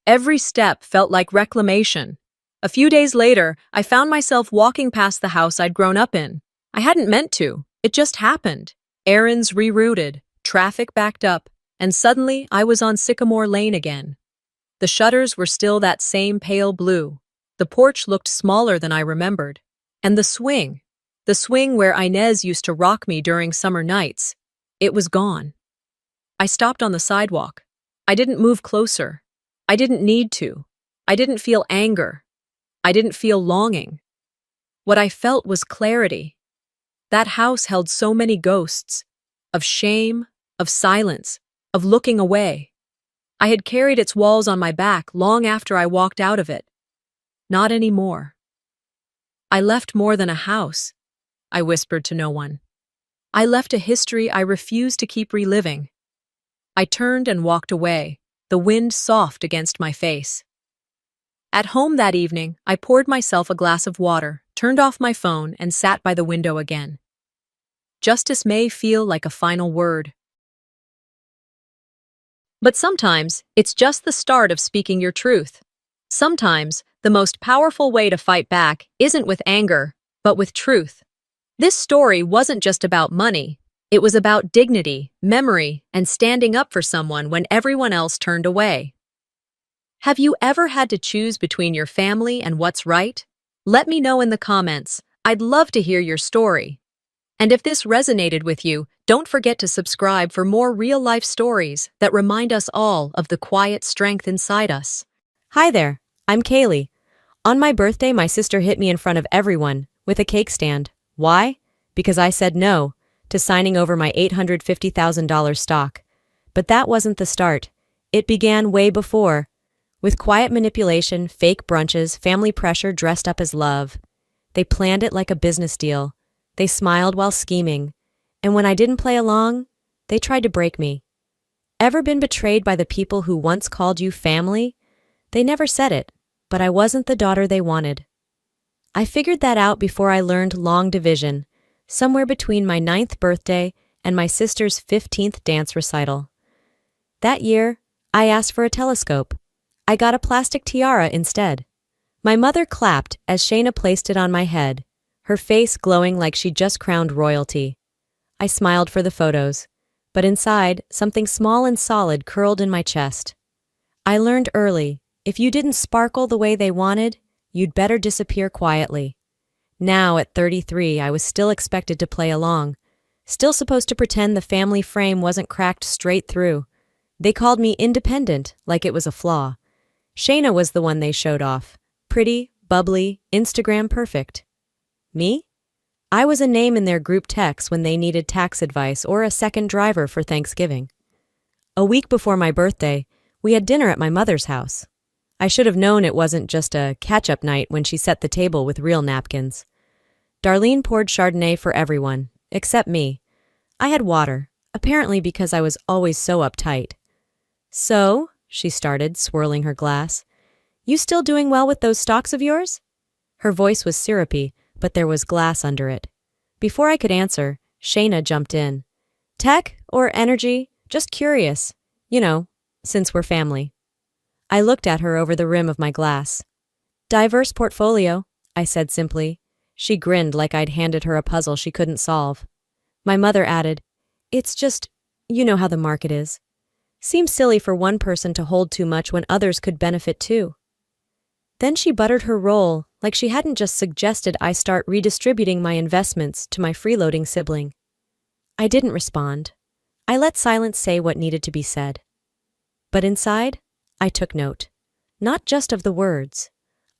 Every step felt like reclamation. A few days later, I found myself walking past the house I'd grown up in. I hadn't meant to. It just happened. Errands rerouted, Traffic backed up, and suddenly I was on Sycamore Lane again. The shutters were still that same pale blue. The porch looked smaller than I remembered. And the swing where Inez used to rock me during summer nights, it was gone. I stopped on the sidewalk. I didn't move closer. I didn't need to. I didn't feel anger. I didn't feel longing. What I felt was clarity. That house held so many ghosts, of shame, of silence, of looking away. I had carried its walls on my back long after I walked out of it. Not anymore. I left more than a house, I whispered to no one. I left a history I refused to keep reliving. I turned and walked away, the wind soft against my face. At home that evening, I poured myself a glass of water, turned off my phone, and sat by the window again. Justice may feel like a final word. But sometimes, it's just the start of speaking your truth. Sometimes, the most powerful way to fight back isn't with anger, but with truth. This story wasn't just about money. It was about dignity, memory, and standing up for someone when everyone else turned away. Have you ever had to choose between your family and what's right? Let me know in the comments. I'd love to hear your story. And if this resonated with you, don't forget to subscribe for more real-life stories that remind us all of the quiet strength inside us. Hi there, I'm Kaylee. On my birthday, my sister hit me in front of everyone with a cake stand. Why? Because I said no to signing over my $850,000 stock. But that wasn't the start. It began way before, with quiet manipulation, fake brunches, family pressure dressed up as love. They planned it like a business deal. They smiled while scheming. And when I didn't play along, they tried to break me. Ever been betrayed by the people who once called you family? They never said it, but I wasn't the daughter they wanted. I figured that out before I learned long division, somewhere between my 9th birthday and my sister's 15th dance recital. That year, I asked for a telescope. I got a plastic tiara instead. My mother clapped as Shayna placed it on my head, her face glowing like she'd just crowned royalty. I smiled for the photos, but inside, something small and solid curled in my chest. I learned early, if you didn't sparkle the way they wanted, you'd better disappear quietly. Now, at 33, I was still expected to play along, still supposed to pretend the family frame wasn't cracked straight through. They called me independent, like it was a flaw. Shayna was the one they showed off. Pretty, bubbly, Instagram perfect. Me? I was a name in their group texts when they needed tax advice or a second driver for Thanksgiving. A week before my birthday, we had dinner at my mother's house. I should have known it wasn't just a catch-up night when she set the table with real napkins. Darlene poured Chardonnay for everyone, except me. I had water, apparently because I was always so uptight. "So," she started, swirling her glass, "you still doing well with those stocks of yours?" Her voice was syrupy, but there was glass under it. Before I could answer, Shayna jumped in. "Tech or energy? Just curious. You know, since we're family." I looked at her over the rim of my glass. "Diverse portfolio," I said simply. She grinned like I'd handed her a puzzle she couldn't solve. My mother added, "It's just, you know how the market is. Seems silly for one person to hold too much when others could benefit too." Then she buttered her roll like she hadn't just suggested I start redistributing my investments to my freeloading sibling. I didn't respond. I let silence say what needed to be said. But inside, I took note. Not just of the words,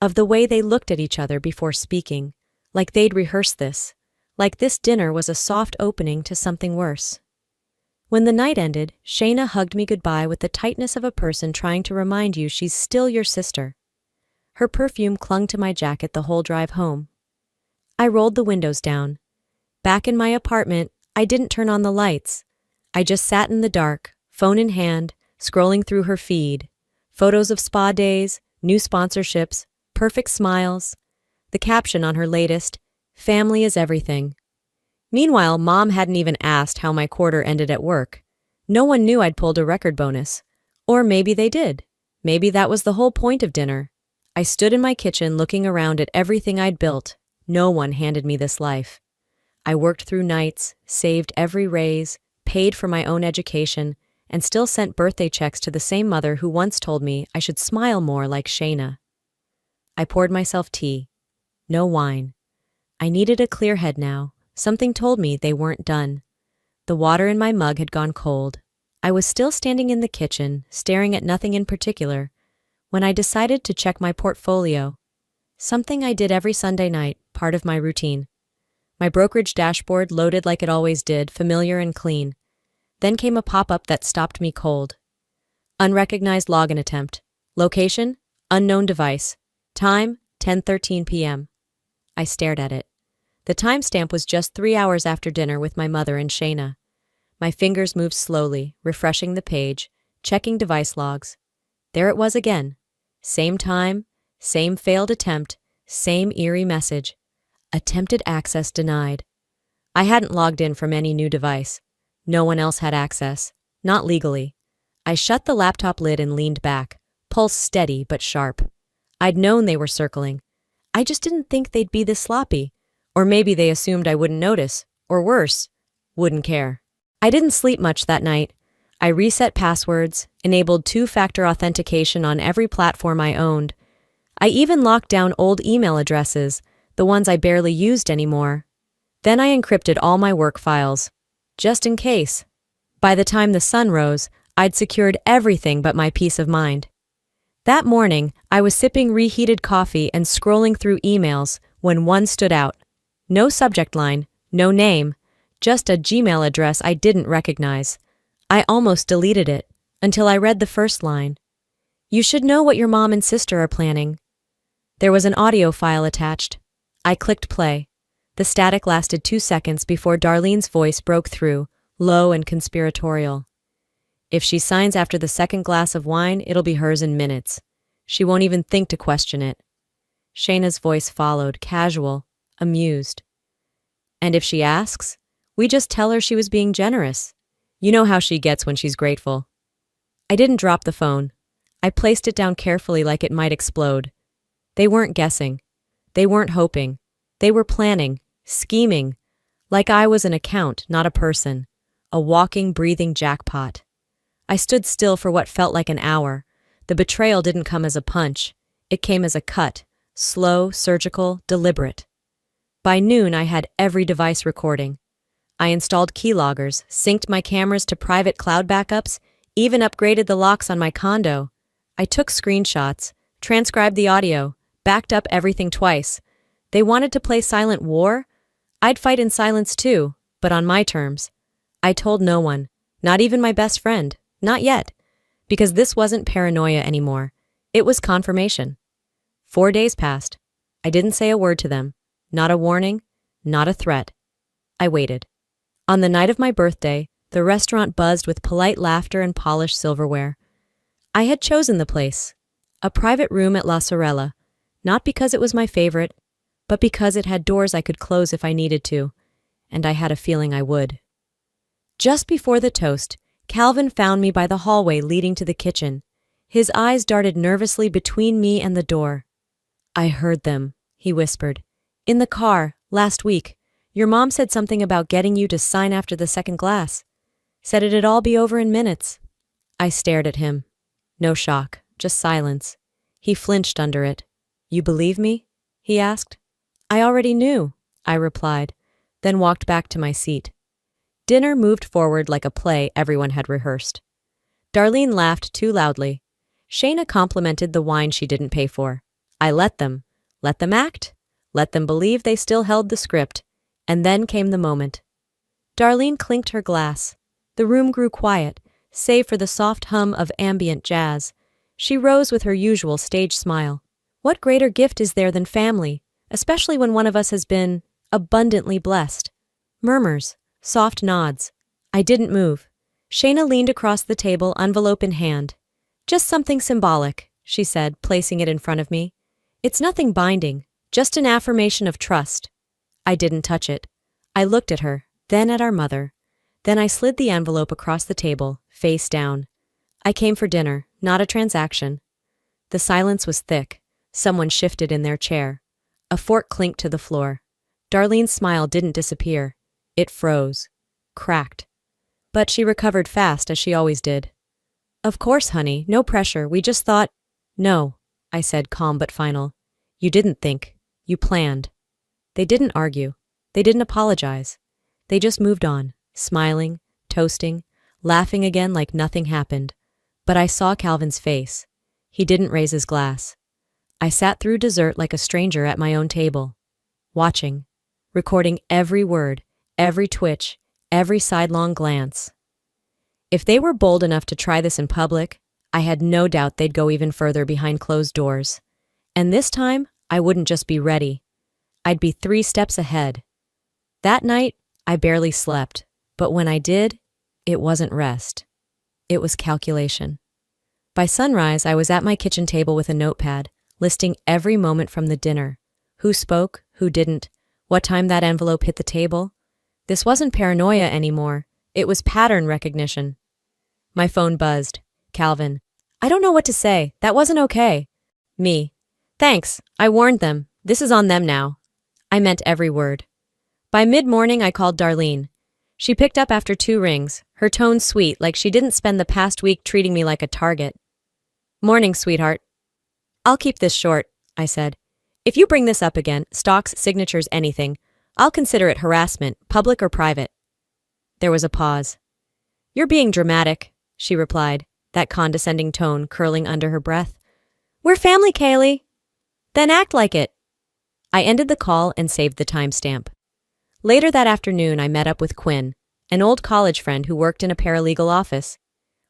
of the way they looked at each other before speaking, like they'd rehearsed this, like this dinner was a soft opening to something worse. When the night ended, Shayna hugged me goodbye with the tightness of a person trying to remind you she's still your sister. Her perfume clung to my jacket the whole drive home. I rolled the windows down. Back in my apartment, I didn't turn on the lights. I just sat in the dark, phone in hand, scrolling through her feed. Photos of spa days, new sponsorships, perfect smiles. The caption on her latest, "Family is everything." Meanwhile, Mom hadn't even asked how my quarter ended at work. No one knew I'd pulled a record bonus. Or maybe they did. Maybe that was the whole point of dinner. I stood in my kitchen looking around at everything I'd built. No one handed me this life. I worked through nights, saved every raise, paid for my own education, and still sent birthday checks to the same mother who once told me I should smile more like Shayna. I poured myself tea. No wine. I needed a clear head now. Something told me they weren't done. The water in my mug had gone cold. I was still standing in the kitchen, staring at nothing in particular, when I decided to check my portfolio. Something I did every Sunday night, part of my routine. My brokerage dashboard loaded like it always did, familiar and clean. Then came a pop-up that stopped me cold. Unrecognized login attempt. Location? Unknown device. Time? 10:13 p.m. I stared at it. The timestamp was just 3 hours after dinner with my mother and Shayna. My fingers moved slowly, refreshing the page, checking device logs. There it was again. Same time, same failed attempt, same eerie message. Attempted access denied. I hadn't logged in from any new device. No one else had access. Not legally. I shut the laptop lid and leaned back, pulse steady but sharp. I'd known they were circling. I just didn't think they'd be this sloppy. Or maybe they assumed I wouldn't notice, or worse, wouldn't care. I didn't sleep much that night. I reset passwords, enabled two-factor authentication on every platform I owned. I even locked down old email addresses, the ones I barely used anymore. Then I encrypted all my work files, just in case. By the time the sun rose, I'd secured everything but my peace of mind. That morning, I was sipping reheated coffee and scrolling through emails when one stood out. No subject line, no name, just a Gmail address I didn't recognize. I almost deleted it, until I read the first line. You should know what your mom and sister are planning. There was an audio file attached. I clicked play. The static lasted 2 seconds before Darlene's voice broke through, low and conspiratorial. If she signs after the second glass of wine, it'll be hers in minutes. She won't even think to question it. Shayna's voice followed, casual, amused. And if she asks, we just tell her she was being generous. You know how she gets when she's grateful. I didn't drop the phone. I placed it down carefully like it might explode. They weren't guessing. They weren't hoping. They were planning, scheming, like I was an account, not a person, a walking, breathing jackpot. I stood still for what felt like an hour. The betrayal didn't come as a punch. It came as a cut, slow, surgical, deliberate. By noon, I had every device recording. I installed keyloggers, synced my cameras to private cloud backups, even upgraded the locks on my condo. I took screenshots, transcribed the audio, backed up everything twice. They wanted to play silent war? I'd fight in silence too, but on my terms. I told no one, not even my best friend, not yet, because this wasn't paranoia anymore. It was confirmation. 4 days passed. I didn't say a word to them. Not a warning, not a threat. I waited. On the night of my birthday, the restaurant buzzed with polite laughter and polished silverware. I had chosen the place, a private room at La Sorella, not because it was my favorite, but because it had doors I could close if I needed to, and I had a feeling I would. Just before the toast, Calvin found me by the hallway leading to the kitchen. His eyes darted nervously between me and the door. I heard them, he whispered. In the car, last week, your mom said something about getting you to sign after the second glass. Said it'd all be over in minutes. I stared at him. No shock, just silence. He flinched under it. You believe me? He asked. I already knew, I replied, then walked back to my seat. Dinner moved forward like a play everyone had rehearsed. Darlene laughed too loudly. Shayna complimented the wine she didn't pay for. I let them act, let them believe they still held the script, and then came the moment. Darlene clinked her glass. The room grew quiet, save for the soft hum of ambient jazz. She rose with her usual stage smile. What greater gift is there than family, especially when one of us has been abundantly blessed? Murmurs, soft nods. I didn't move. Shayna leaned across the table, envelope in hand. Just something symbolic, she said, placing it in front of me. It's nothing binding, just an affirmation of trust. I didn't touch it. I looked at her, then at our mother. Then I slid the envelope across the table, face down. I came for dinner, not a transaction. The silence was thick. Someone shifted in their chair. A fork clinked to the floor. Darlene's smile didn't disappear. It froze. Cracked. But she recovered fast, as she always did. Of course, honey, no pressure, we just thought… No, I said, calm but final. You didn't think. You planned. They didn't argue. They didn't apologize. They just moved on, smiling, toasting, laughing again like nothing happened. But I saw Calvin's face. He didn't raise his glass. I sat through dessert like a stranger at my own table, watching, recording every word, every twitch, every sidelong glance. If they were bold enough to try this in public, I had no doubt they'd go even further behind closed doors. And this time, I wouldn't just be ready. I'd be 3 steps ahead. That night, I barely slept, but when I did, it wasn't rest. It was calculation. By sunrise, I was at my kitchen table with a notepad, listing every moment from the dinner. Who spoke, who didn't, what time that envelope hit the table. This wasn't paranoia anymore. It was pattern recognition. My phone buzzed. Calvin. I don't know what to say. That wasn't okay. Me. Thanks. I warned them. This is on them now. I meant every word. By mid-morning, I called Darlene. She picked up after 2 rings, her tone sweet, like she didn't spend the past week treating me like a target. Morning, sweetheart. I'll keep this short, I said. If you bring this up again, stocks, signatures, anything, I'll consider it harassment, public or private. There was a pause. You're being dramatic, she replied, that condescending tone curling under her breath. We're family, Kaylee. Then act like it. I ended the call and saved the timestamp. Later that afternoon, I met up with Quinn, an old college friend who worked in a paralegal office.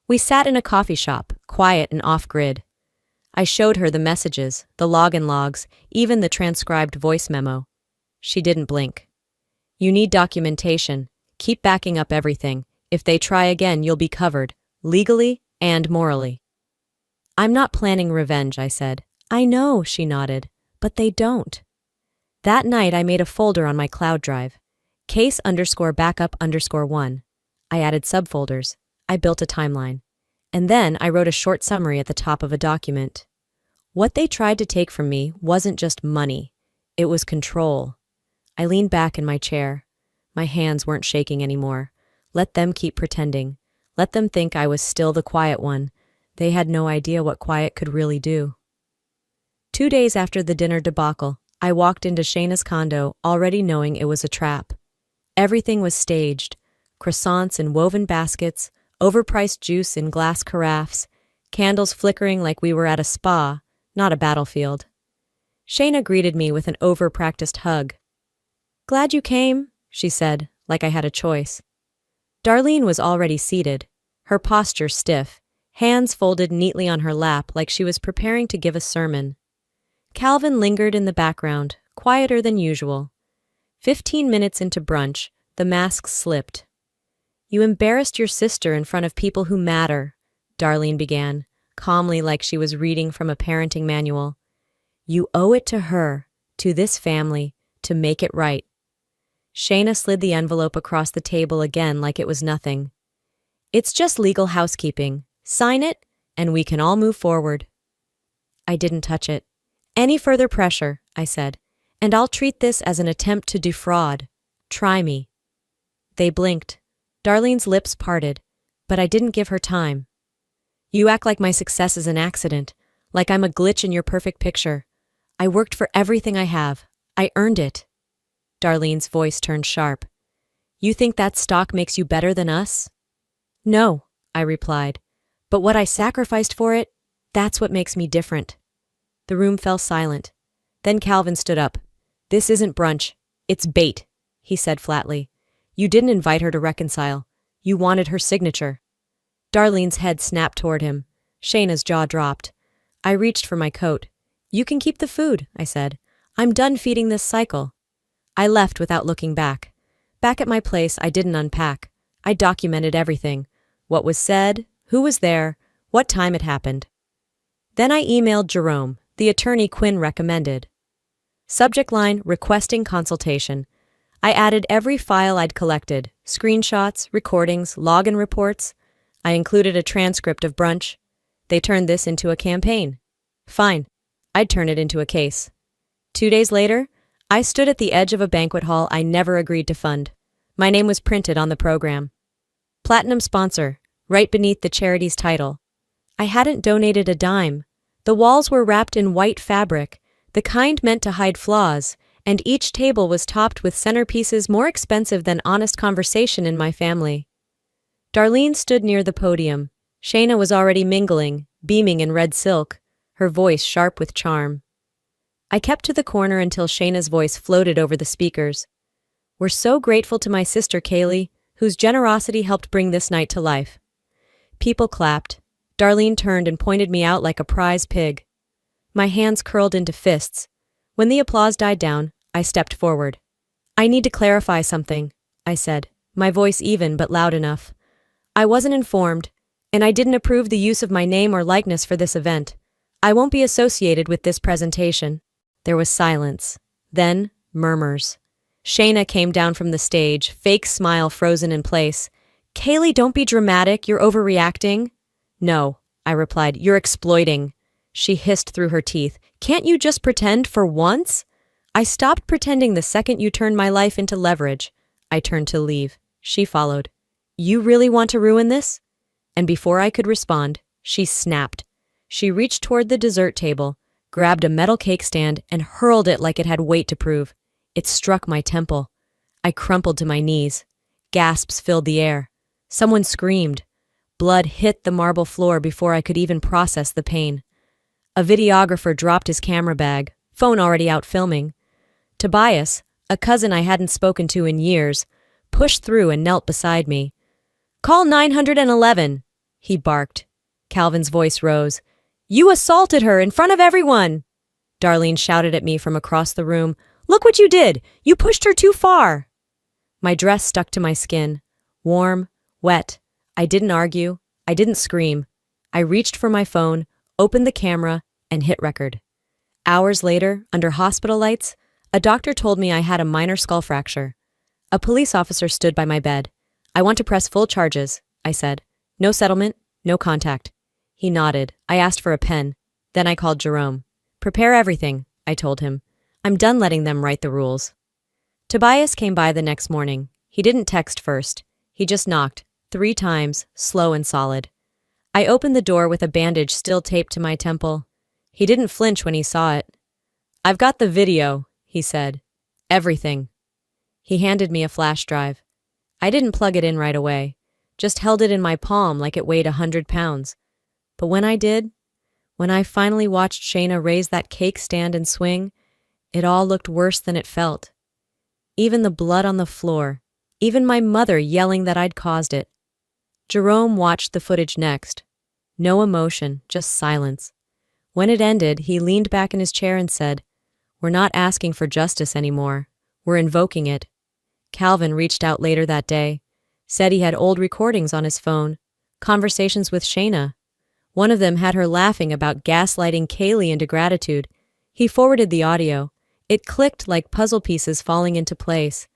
We sat in a coffee shop, quiet and off-grid. I showed her the messages, the login logs, even the transcribed voice memo. She didn't blink. You need documentation. Keep backing up everything. If they try again, you'll be covered, legally and morally. I'm not planning revenge, I said. I know, she nodded, but they don't. That night, I made a folder on my cloud drive. Case_backup_1. I added subfolders. I built a timeline. And then I wrote a short summary at the top of a document. What they tried to take from me wasn't just money. It was control. I leaned back in my chair. My hands weren't shaking anymore. Let them keep pretending. Let them think I was still the quiet one. They had no idea what quiet could really do. 2 days after the dinner debacle, I walked into Shayna's condo already knowing it was a trap. Everything was staged. Croissants in woven baskets, overpriced juice in glass carafes, candles flickering like we were at a spa, not a battlefield. Shayna greeted me with an over-practiced hug. Glad you came, she said, like I had a choice. Darlene was already seated, her posture stiff, hands folded neatly on her lap like she was preparing to give a sermon. Calvin lingered in the background, quieter than usual. 15 minutes into brunch, the mask slipped. You embarrassed your sister in front of people who matter, Darlene began, calmly like she was reading from a parenting manual. You owe it to her, to this family, to make it right. Shayna slid the envelope across the table again like it was nothing. It's just legal housekeeping. Sign it, and we can all move forward. I didn't touch it. Any further pressure, I said, and I'll treat this as an attempt to defraud. Try me. They blinked. Darlene's lips parted, but I didn't give her time. You act like my success is an accident, like I'm a glitch in your perfect picture. I worked for everything I have. I earned it. Darlene's voice turned sharp. You think that stock makes you better than us? No, I replied. But what I sacrificed for it, that's what makes me different. The room fell silent. Then Calvin stood up. This isn't brunch. It's bait, he said flatly. You didn't invite her to reconcile. You wanted her signature. Darlene's head snapped toward him. Shayna's jaw dropped. I reached for my coat. You can keep the food, I said. I'm done feeding this cycle. I left without looking back. Back at my place, I didn't unpack. I documented everything. What was said, who was there, what time it happened. Then I emailed Jerome, the attorney Quinn recommended. Subject line, requesting consultation. I added every file I'd collected, screenshots, recordings, login reports. I included a transcript of brunch. They turned this into a campaign. Fine. I'd turn it into a case. 2 days later, I stood at the edge of a banquet hall I never agreed to fund. My name was printed on the program. Platinum sponsor, right beneath the charity's title. I hadn't donated a dime. The walls were wrapped in white fabric, the kind meant to hide flaws, and each table was topped with centerpieces more expensive than honest conversation in my family. Darlene stood near the podium. Shayna was already mingling, beaming in red silk, her voice sharp with charm. I kept to the corner until Shayna's voice floated over the speakers. We're so grateful to my sister Kaylee, whose generosity helped bring this night to life. People clapped. Darlene turned and pointed me out like a prize pig. My hands curled into fists. When the applause died down, I stepped forward. I need to clarify something, I said, my voice even but loud enough. I wasn't informed, and I didn't approve the use of my name or likeness for this event. I won't be associated with this presentation. There was silence. Then, murmurs. Shayna came down from the stage, fake smile frozen in place. Kaylee, don't be dramatic, you're overreacting. No, I replied, you're exploiting. She hissed through her teeth. Can't you just pretend for once? I stopped pretending the second you turned my life into leverage. I turned to leave. She followed. You really want to ruin this? And before I could respond, she snapped. She reached toward the dessert table, grabbed a metal cake stand, and hurled it like it had weight to prove. It struck my temple. I crumpled to my knees. Gasps filled the air. Someone screamed. Blood hit the marble floor before I could even process the pain. A videographer dropped his camera bag, phone already out filming. Tobias, a cousin I hadn't spoken to in years, pushed through and knelt beside me. Call 911, he barked. Calvin's voice rose. You assaulted her in front of everyone. Darlene shouted at me from across the room. Look what you did! You pushed her too far! My dress stuck to my skin. Warm, wet. I didn't argue. I didn't scream. I reached for my phone, opened the camera, and hit record. Hours later, under hospital lights, a doctor told me I had a minor skull fracture. A police officer stood by my bed. I want to press full charges, I said. No settlement, no contact. He nodded. I asked for a pen. Then I called Jerome. Prepare everything, I told him. I'm done letting them write the rules. Tobias came by the next morning. He didn't text first. He just knocked, 3 times, slow and solid. I opened the door with a bandage still taped to my temple. He didn't flinch when he saw it. I've got the video, he said. Everything. He handed me a flash drive. I didn't plug it in right away, just held it in my palm like it weighed 100 pounds. But when I did, when I finally watched Shayna raise that cake stand and swing, it all looked worse than it felt. Even the blood on the floor, even my mother yelling that I'd caused it. Jerome watched the footage next. No emotion, just silence. When it ended, he leaned back in his chair and said, We're not asking for justice anymore. We're invoking it. Calvin reached out later that day, said he had old recordings on his phone, conversations with Shayna. One of them had her laughing about gaslighting Kaylee into gratitude. He forwarded the audio. It clicked like puzzle pieces falling into place.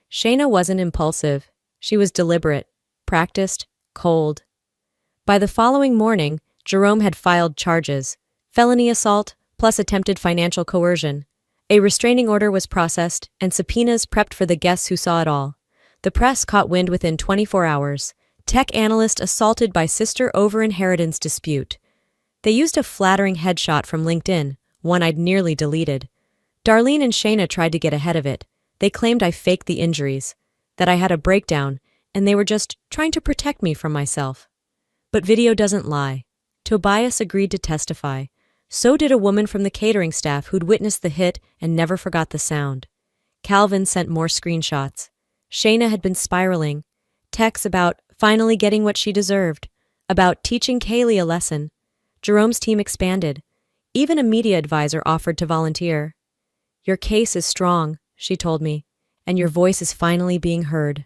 Shayna wasn't impulsive. She was deliberate, practiced, cold. By the following morning, Jerome had filed charges. Felony assault plus attempted financial coercion. A restraining order was processed, and subpoenas prepped for the guests who saw it all. The press caught wind within 24 hours. Tech analyst assaulted by sister over inheritance dispute. They used a flattering headshot from LinkedIn, one I'd nearly deleted. Darlene and Shayna tried to get ahead of it. They claimed I faked the injuries, that I had a breakdown, and they were just trying to protect me from myself. But video doesn't lie. Tobias agreed to testify. So did a woman from the catering staff who'd witnessed the hit and never forgot the sound. Calvin sent more screenshots. Shayna had been spiraling. Texts about finally getting what she deserved, about teaching Kaylee a lesson. Jerome's team expanded. Even a media advisor offered to volunteer. Your case is strong, she told me, and your voice is finally being heard.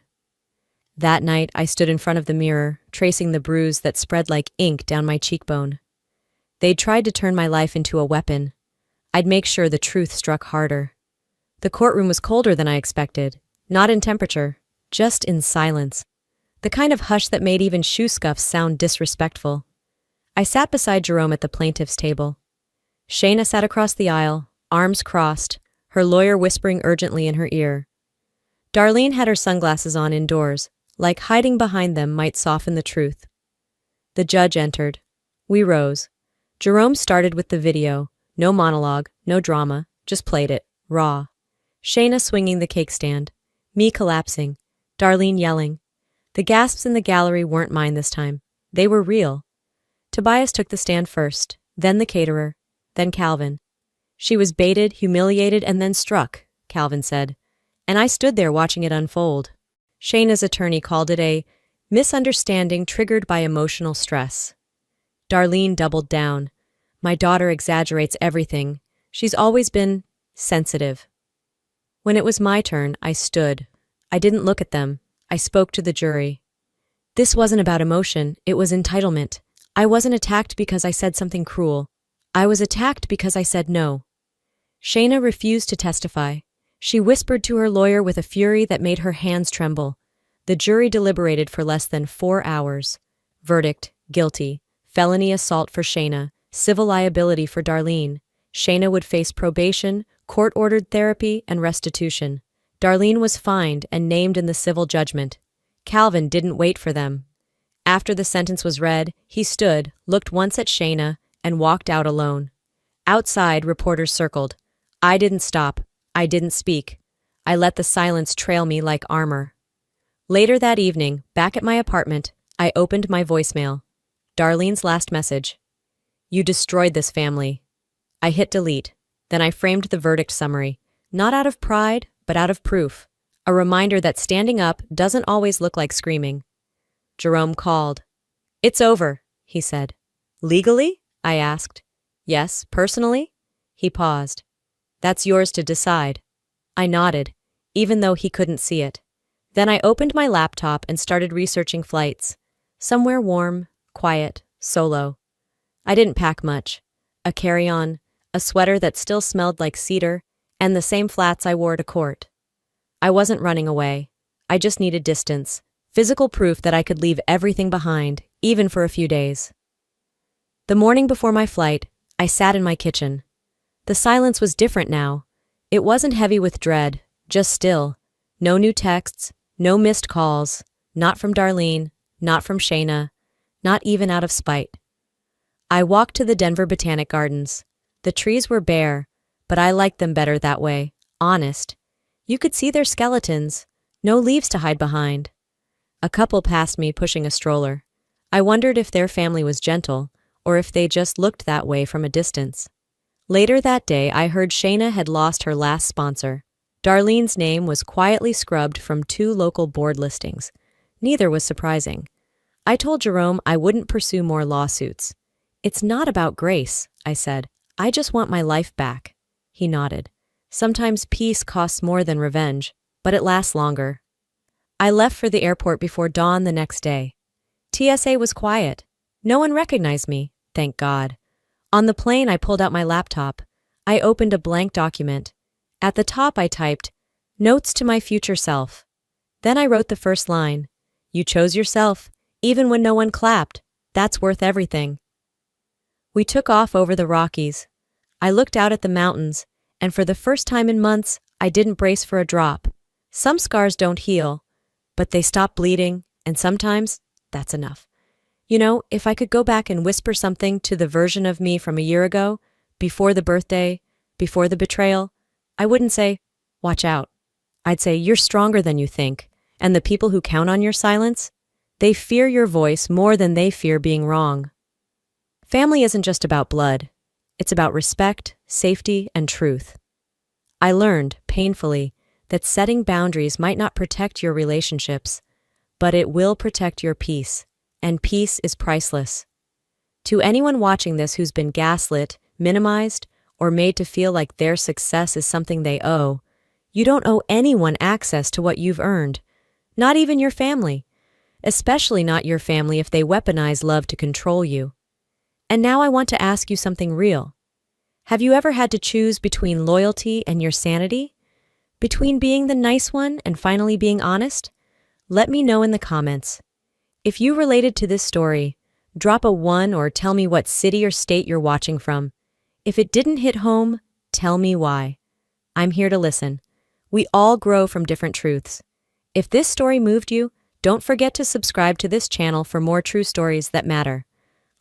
That night, I stood in front of the mirror, tracing the bruise that spread like ink down my cheekbone. They'd tried to turn my life into a weapon. I'd make sure the truth struck harder. The courtroom was colder than I expected, not in temperature, just in silence. The kind of hush that made even shoe scuffs sound disrespectful. I sat beside Jerome at the plaintiff's table. Shayna sat across the aisle, arms crossed, her lawyer whispering urgently in her ear. Darlene had her sunglasses on indoors, like hiding behind them might soften the truth. The judge entered. We rose. Jerome started with the video. No monologue, no drama, just played it, raw. Shayna swinging the cake stand. Me collapsing. Darlene yelling. The gasps in the gallery weren't mine this time. They were real. Tobias took the stand first, then the caterer, then Calvin. She was baited, humiliated, and then struck, Calvin said. And I stood there watching it unfold. Shayna's attorney called it a misunderstanding triggered by emotional stress. Darlene doubled down. My daughter exaggerates everything. She's always been sensitive. When it was my turn, I stood. I didn't look at them. I spoke to the jury. This wasn't about emotion, it was entitlement. I wasn't attacked because I said something cruel. I was attacked because I said no. Shayna refused to testify. She whispered to her lawyer with a fury that made her hands tremble. The jury deliberated for less than 4 hours. Verdict, guilty. Felony assault for Shayna. Civil liability for Darlene. Shayna would face probation, court-ordered therapy, and restitution. Darlene was fined and named in the civil judgment. Calvin didn't wait for them. After the sentence was read, he stood, looked once at Shayna, and walked out alone. Outside, reporters circled. I didn't stop. I didn't speak. I let the silence trail me like armor. Later that evening, back at my apartment, I opened my voicemail. Darlene's last message. You destroyed this family. I hit delete. Then I framed the verdict summary. Not out of pride, but out of proof. A reminder that standing up doesn't always look like screaming. Jerome called. It's over, he said. Legally? I asked. Yes, personally? He paused. That's yours to decide. I nodded, even though he couldn't see it. Then I opened my laptop and started researching flights. Somewhere warm, quiet, solo. I didn't pack much. A carry-on, a sweater that still smelled like cedar, and the same flats I wore to court. I wasn't running away. I just needed distance, physical proof that I could leave everything behind, even for a few days. The morning before my flight, I sat in my kitchen. The silence was different now. It wasn't heavy with dread, just still. No new texts, no missed calls, not from Darlene, not from Shayna, not even out of spite. I walked to the Denver Botanic Gardens. The trees were bare, but I liked them better that way, honest. You could see their skeletons, no leaves to hide behind. A couple passed me pushing a stroller. I wondered if their family was gentle, or if they just looked that way from a distance. Later that day, I heard Shayna had lost her last sponsor. Darlene's name was quietly scrubbed from 2 local board listings. Neither was surprising. I told Jerome I wouldn't pursue more lawsuits. It's not about grace, I said. I just want my life back. He nodded. Sometimes peace costs more than revenge, but it lasts longer. I left for the airport before dawn the next day. TSA was quiet. No one recognized me, thank God. On the plane, I pulled out my laptop. I opened a blank document. At the top, I typed, "Notes to my future self." Then I wrote the first line. You chose yourself, even when no one clapped. That's worth everything. We took off over the Rockies. I looked out at the mountains, and for the first time in months, I didn't brace for a drop. Some scars don't heal, but they stop bleeding, and sometimes that's enough. You know, if I could go back and whisper something to the version of me from a year ago, before the birthday, before the betrayal, I wouldn't say, watch out. I'd say, you're stronger than you think, and the people who count on your silence, they fear your voice more than they fear being wrong. Family isn't just about blood. It's about respect, safety, and truth. I learned, painfully, that setting boundaries might not protect your relationships, but it will protect your peace, and peace is priceless. To anyone watching this who's been gaslit, minimized, or made to feel like their success is something they owe, you don't owe anyone access to what you've earned, not even your family, especially not your family if they weaponize love to control you. And now I want to ask you something real. Have you ever had to choose between loyalty and your sanity? Between being the nice one and finally being honest? Let me know in the comments. If you related to this story, drop a 1 or tell me what city or state you're watching from. If it didn't hit home, tell me why. I'm here to listen. We all grow from different truths. If this story moved you, Don't forget to subscribe to this channel for more true stories that matter.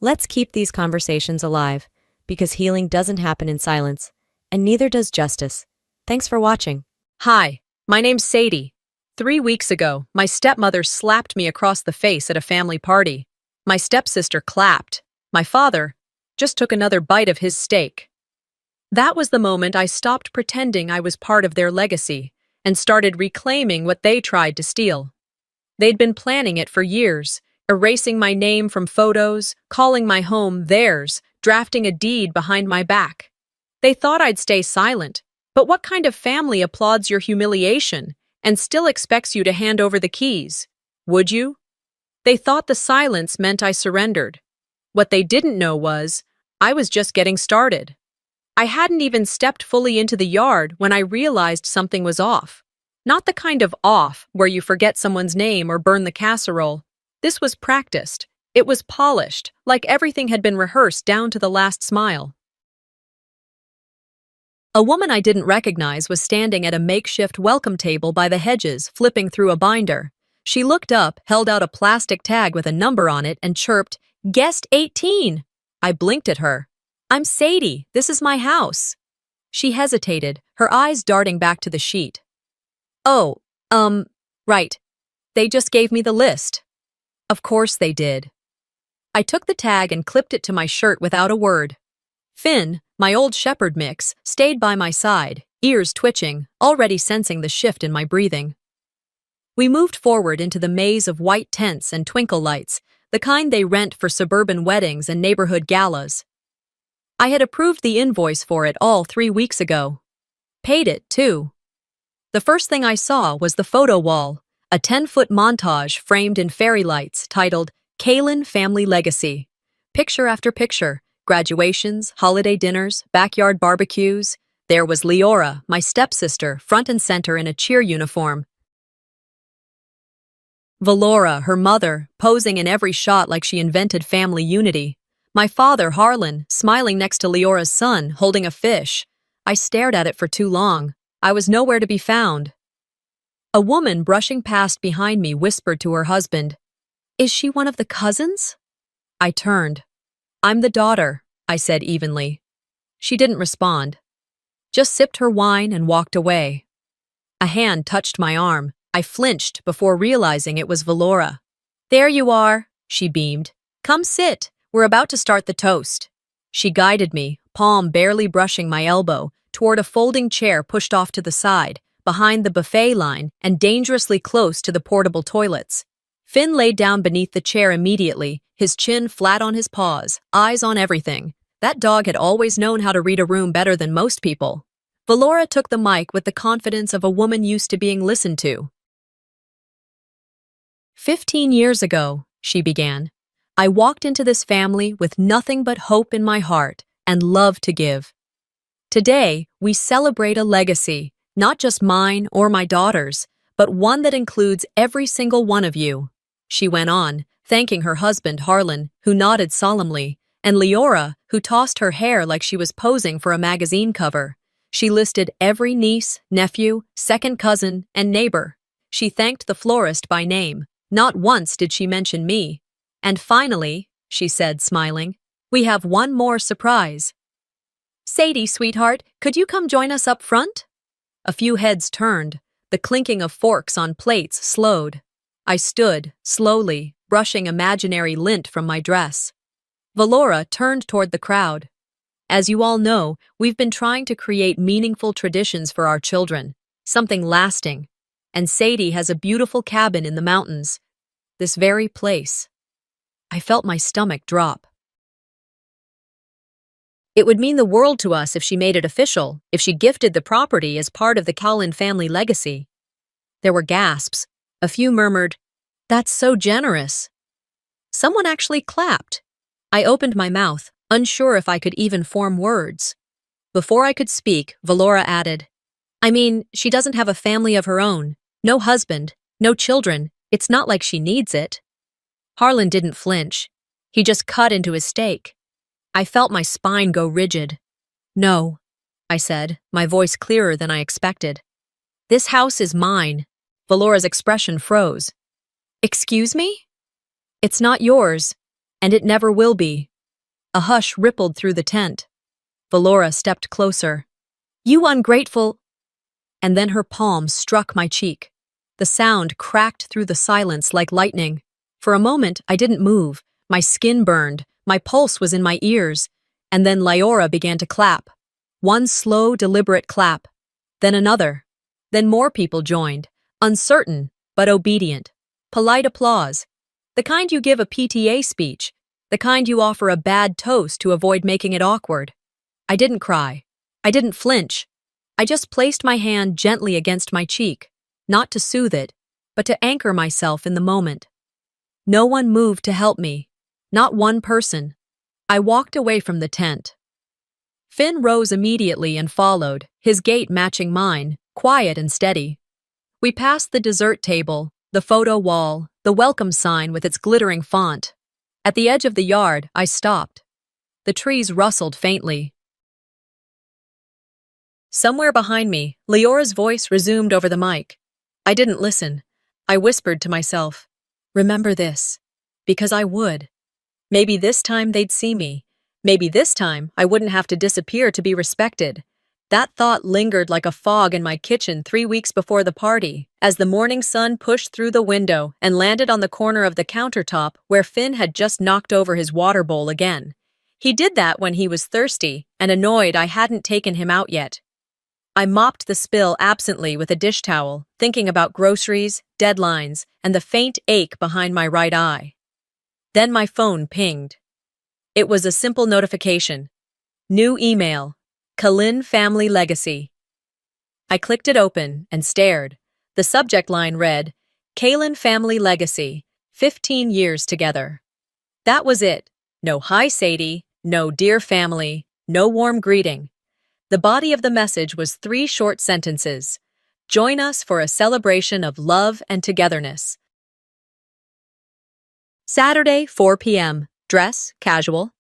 Let's keep these conversations alive, because healing doesn't happen in silence, and neither does justice. Thanks for watching. Hi, my name's Sadie. 3 weeks ago, my stepmother slapped me across the face at a family party. My stepsister clapped. My father just took another bite of his steak. That was the moment I stopped pretending I was part of their legacy and started reclaiming what they tried to steal. They'd been planning it for years, erasing my name from photos, calling my home theirs, drafting a deed behind my back. They thought I'd stay silent, but what kind of family applauds your humiliation and still expects you to hand over the keys? Would you? They thought the silence meant I surrendered. What they didn't know was, I was just getting started. I hadn't even stepped fully into the yard when I realized something was off. Not the kind of off where you forget someone's name or burn the casserole. This was practiced. It was polished, like everything had been rehearsed down to the last smile. A woman I didn't recognize was standing at a makeshift welcome table by the hedges, flipping through a binder. She looked up, held out a plastic tag with a number on it, and chirped, "Guest 18!" I blinked at her. "I'm Sadie. This is my house." She hesitated, her eyes darting back to the sheet. "Oh, right. They just gave me the list." Of course they did. I took the tag and clipped it to my shirt without a word. Finn, my old shepherd mix, stayed by my side, ears twitching, already sensing the shift in my breathing. We moved forward into the maze of white tents and twinkle lights, the kind they rent for suburban weddings and neighborhood galas. I had approved the invoice for it all 3 weeks ago. Paid it, too. The first thing I saw was the photo wall, a 10-foot montage framed in fairy lights titled Kalin Family Legacy. Picture after picture, graduations, holiday dinners, backyard barbecues. There was Leora, my stepsister, front and center in a cheer uniform. Valora, her mother, posing in every shot like she invented family unity. My father, Harlan, smiling next to Leora's son, holding a fish. I stared at it for too long. I was nowhere to be found. A woman brushing past behind me whispered to her husband, "Is she one of the cousins?" I turned. "I'm the daughter," I said evenly. She didn't respond. Just sipped her wine and walked away. A hand touched my arm. I flinched before realizing it was Valora. "There you are," she beamed. "Come sit. We're about to start the toast." She guided me, palm barely brushing my elbow, toward a folding chair pushed off to the side, behind the buffet line and dangerously close to the portable toilets. Finn laid down beneath the chair immediately, his chin flat on his paws, eyes on everything. That dog had always known how to read a room better than most people. Valora took the mic with the confidence of a woman used to being listened to. 15 years ago, she began, I walked into this family with nothing but hope in my heart and love to give. Today, we celebrate a legacy, not just mine or my daughter's, but one that includes every single one of you. She went on, thanking her husband, Harlan, who nodded solemnly, and Leora, who tossed her hair like she was posing for a magazine cover. She listed every niece, nephew, second cousin, and neighbor. She thanked the florist by name. Not once did she mention me. And finally, she said, smiling, we have one more surprise. Sadie, sweetheart, could you come join us up front? A few heads turned. The clinking of forks on plates slowed. I stood, slowly, brushing imaginary lint from my dress. Valora turned toward the crowd. As you all know, we've been trying to create meaningful traditions for our children, something lasting. And Sadie has a beautiful cabin in the mountains. This very place. I felt my stomach drop. It would mean the world to us if she made it official, if she gifted the property as part of the Cullen family legacy. There were gasps. A few murmured, "That's so generous." Someone actually clapped. I opened my mouth, unsure if I could even form words. Before I could speak, Valora added, I mean, she doesn't have a family of her own. No husband, no children. It's not like she needs it. Harlan didn't flinch. He just cut into his steak. I felt my spine go rigid. No, I said, my voice clearer than I expected. This house is mine. Valora's expression froze. Excuse me? It's not yours, and it never will be. A hush rippled through the tent. Valora stepped closer. You ungrateful— And then her palm struck my cheek. The sound cracked through the silence like lightning. For a moment, I didn't move. My skin burned. My pulse was in my ears. And then Liora began to clap. One slow, deliberate clap. Then another. Then more people joined. Uncertain, but obedient. Polite applause. The kind you give a PTA speech. The kind you offer a bad toast to avoid making it awkward. I didn't cry. I didn't flinch. I just placed my hand gently against my cheek, not to soothe it, but to anchor myself in the moment. No one moved to help me. Not one person. I walked away from the tent. Finn rose immediately and followed, his gait matching mine, quiet and steady. We passed the dessert table, the photo wall, the welcome sign with its glittering font. At the edge of the yard, I stopped. The trees rustled faintly. Somewhere behind me, Leora's voice resumed over the mic. I didn't listen. I whispered to myself, remember this, because I would. Maybe this time they'd see me. Maybe this time I wouldn't have to disappear to be respected. That thought lingered like a fog in my kitchen 3 weeks before the party, as the morning sun pushed through the window and landed on the corner of the countertop where Finn had just knocked over his water bowl again. He did that when he was thirsty and annoyed I hadn't taken him out yet. I mopped the spill absently with a dish towel, thinking about groceries, deadlines, and the faint ache behind my right eye. Then my phone pinged. It was a simple notification. New email. Kalin Family Legacy. I clicked it open and stared. The subject line read, Kalin Family Legacy, 15 years together. That was it. No hi Sadie, no dear family, no warm greeting. The body of the message was 3 short sentences. Join us for a celebration of love and togetherness. Saturday, 4 p.m. Dress, casual.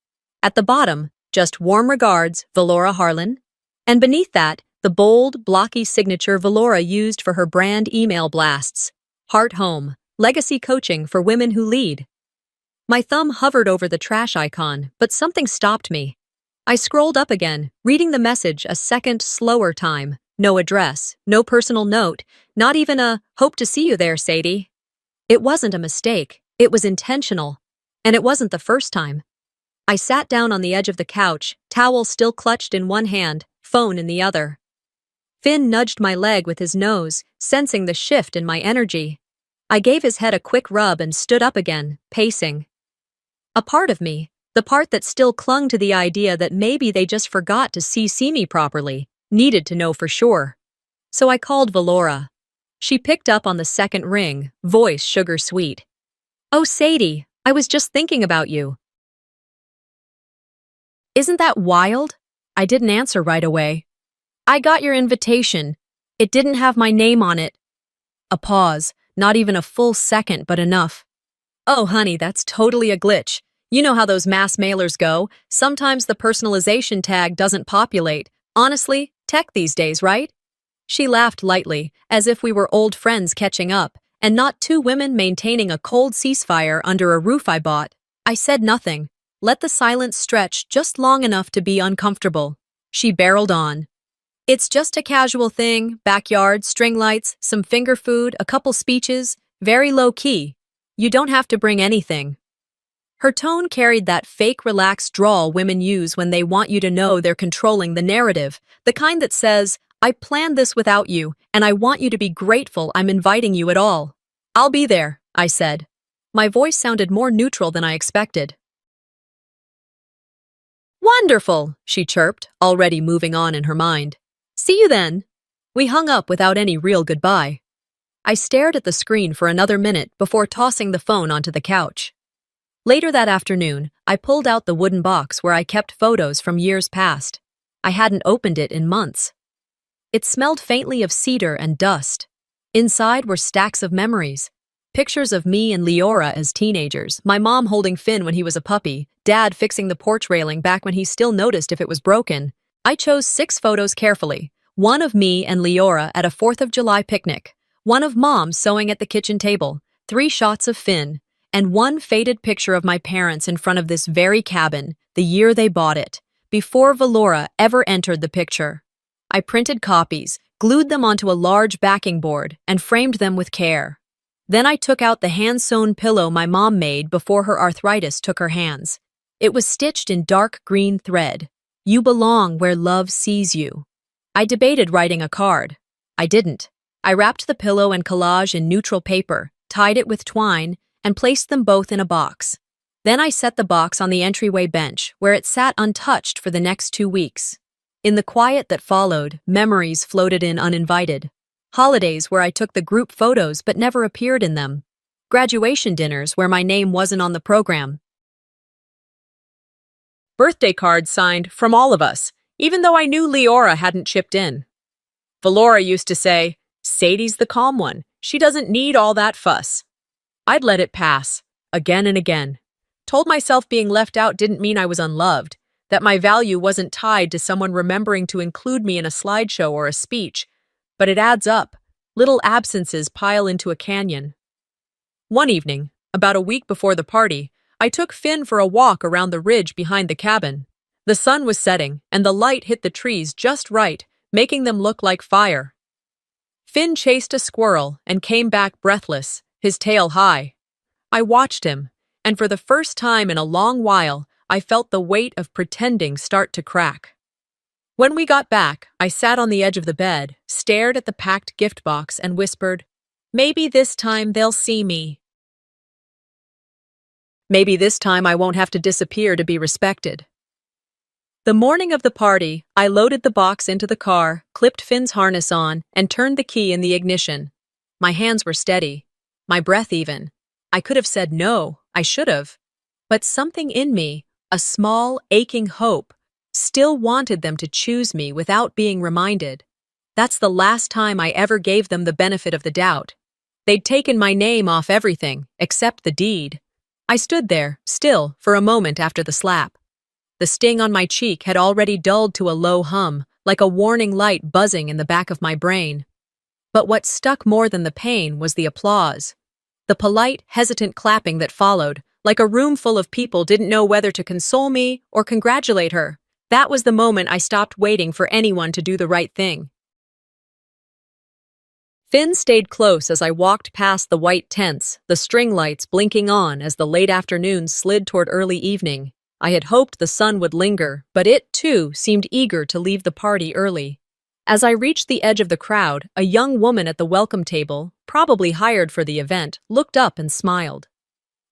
At the bottom, just warm regards, Valora Harlan. And beneath that, the bold, blocky signature Valora used for her brand email blasts. Heart Home, legacy coaching for women who lead. My thumb hovered over the trash icon, but something stopped me. I scrolled up again, reading the message a second slower time. No address, no personal note, not even a, hope to see you there, Sadie. It wasn't a mistake, it was intentional. And it wasn't the first time. I sat down on the edge of the couch, towel still clutched in one hand, phone in the other. Finn nudged my leg with his nose, sensing the shift in my energy. I gave his head a quick rub and stood up again, pacing. A part of me, the part that still clung to the idea that maybe they just forgot to CC me properly, needed to know for sure. So I called Valora. She picked up on the second ring, voice sugar sweet. Oh, Sadie, I was just thinking about you. Isn't that wild? I didn't answer right away. I got your invitation. It didn't have my name on it. A pause, not even a full second, but enough. Oh, honey, that's totally a glitch. You know how those mass mailers go. Sometimes the personalization tag doesn't populate. Honestly, tech these days, right? She laughed lightly, as if we were old friends catching up, and not 2 women maintaining a cold ceasefire under a roof I bought. I said nothing. Let the silence stretch just long enough to be uncomfortable. She barreled on. It's just a casual thing, backyard, string lights, some finger food, a couple speeches, very low key. You don't have to bring anything. Her tone carried that fake relaxed drawl women use when they want you to know they're controlling the narrative, the kind that says, I planned this without you, and I want you to be grateful I'm inviting you at all. I'll be there, I said. My voice sounded more neutral than I expected. Wonderful, she chirped, already moving on in her mind. See you then. We hung up without any real goodbye. I stared at the screen for another minute before tossing the phone onto the couch. Later that afternoon, I pulled out the wooden box where I kept photos from years past. I hadn't opened it in months. It smelled faintly of cedar and dust. Inside were stacks of memories. Pictures of me and Leora as teenagers, my mom holding Finn when he was a puppy, Dad fixing the porch railing back when he still noticed if it was broken. I chose 6 photos carefully. One of me and Leora at a 4th of July picnic. One of Mom sewing at the kitchen table. 3 shots of Finn, and one faded picture of my parents in front of this very cabin, the year they bought it, before Valora ever entered the picture. I printed copies, glued them onto a large backing board, and framed them with care. Then I took out the hand-sewn pillow my mom made before her arthritis took her hands. It was stitched in dark green thread. "You belong where love sees you." I debated writing a card. I didn't. I wrapped the pillow and collage in neutral paper, tied it with twine, and placed them both in a box. Then I set the box on the entryway bench, where it sat untouched for the next 2 weeks. In the quiet that followed, memories floated in uninvited. Holidays where I took the group photos but never appeared in them. Graduation dinners where my name wasn't on the program. Birthday cards signed from all of us, even though I knew Leora hadn't chipped in. Valora used to say, "Sadie's the calm one. She doesn't need all that fuss." I'd let it pass, again and again. Told myself being left out didn't mean I was unloved, that my value wasn't tied to someone remembering to include me in a slideshow or a speech. But it adds up. Little absences pile into a canyon. One evening, about a week before the party, I took Finn for a walk around the ridge behind the cabin. The sun was setting, and the light hit the trees just right, making them look like fire. Finn chased a squirrel and came back breathless, his tail high. I watched him, and for the first time in a long while, I felt the weight of pretending start to crack. When we got back, I sat on the edge of the bed, stared at the packed gift box, and whispered, "Maybe this time they'll see me. Maybe this time I won't have to disappear to be respected." The morning of the party, I loaded the box into the car, clipped Finn's harness on, and turned the key in the ignition. My hands were steady, my breath even. I could have said no, I should have. But something in me, a small, aching hope, still wanted them to choose me without being reminded. That's the last time I ever gave them the benefit of the doubt. They'd taken my name off everything, except the deed. I stood there, still, for a moment after the slap. The sting on my cheek had already dulled to a low hum, like a warning light buzzing in the back of my brain. But what stuck more than the pain was the applause. The polite, hesitant clapping that followed, like a room full of people didn't know whether to console me or congratulate her. That was the moment I stopped waiting for anyone to do the right thing. Finn stayed close as I walked past the white tents, the string lights blinking on as the late afternoon slid toward early evening. I had hoped the sun would linger, but it, too, seemed eager to leave the party early. As I reached the edge of the crowd, a young woman at the welcome table, probably hired for the event, looked up and smiled.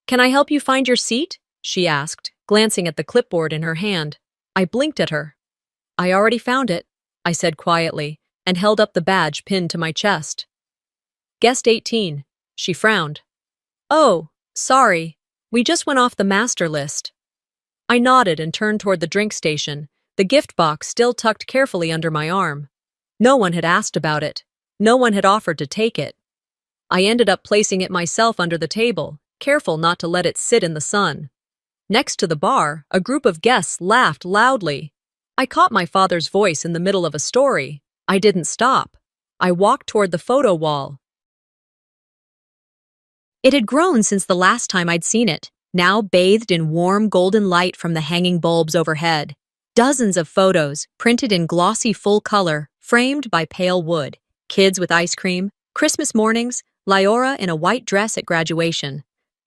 "Can I help you find your seat?" she asked, glancing at the clipboard in her hand. I blinked at her. "I already found it," I said quietly, and held up the badge pinned to my chest. "Guest 18. She frowned. "Oh, sorry. We just went off the master list." I nodded and turned toward the drink station, the gift box still tucked carefully under my arm. No one had asked about it. No one had offered to take it. I ended up placing it myself under the table, careful not to let it sit in the sun. Next to the bar, a group of guests laughed loudly. I caught my father's voice in the middle of a story. I didn't stop. I walked toward the photo wall. It had grown since the last time I'd seen it, now bathed in warm golden light from the hanging bulbs overhead. Dozens of photos, printed in glossy full color, framed by pale wood. Kids with ice cream, Christmas mornings, Leora in a white dress at graduation.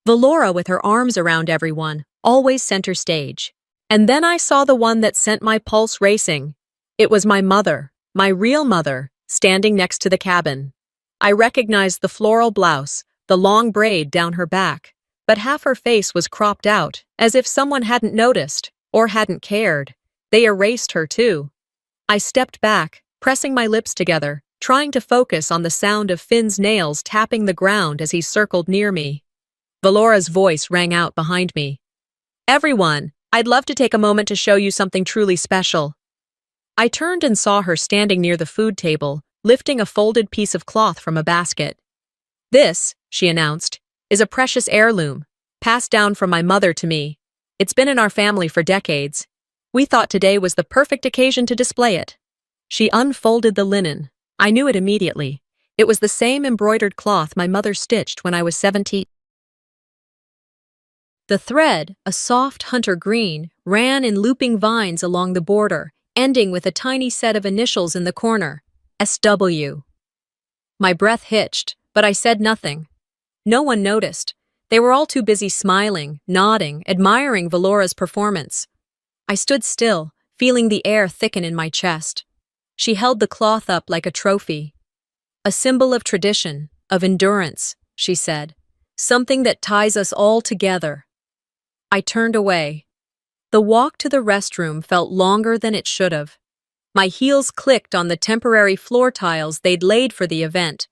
Valora with her arms around everyone, always center stage. And then I saw the one that sent my pulse racing. It was my mother, my real mother, standing next to the cabin. I recognized the floral blouse, the long braid down her back, but half her face was cropped out, as if someone hadn't noticed, or hadn't cared. They erased her too. I stepped back, pressing my lips together, trying to focus on the sound of Finn's nails tapping the ground as he circled near me. Valora's voice rang out behind me. "Everyone, I'd love to take a moment to show you something truly special." I turned and saw her standing near the food table, lifting a folded piece of cloth from a basket. "This," she announced, "is a precious heirloom, passed down from my mother to me. It's been in our family for decades. We thought today was the perfect occasion to display it." She unfolded the linen. I knew it immediately. It was the same embroidered cloth my mother stitched when I was 17. The thread, a soft hunter green, ran in looping vines along the border, ending with a tiny set of initials in the corner, SW. My breath hitched, but I said nothing. No one noticed. They were all too busy smiling, nodding, admiring Valora's performance. I stood still, feeling the air thicken in my chest. She held the cloth up like a trophy. A symbol of tradition, of endurance, she said. Something that ties us all together. I turned away. The walk to the restroom felt longer than it should have. My heels clicked on the temporary floor tiles they'd laid for the event.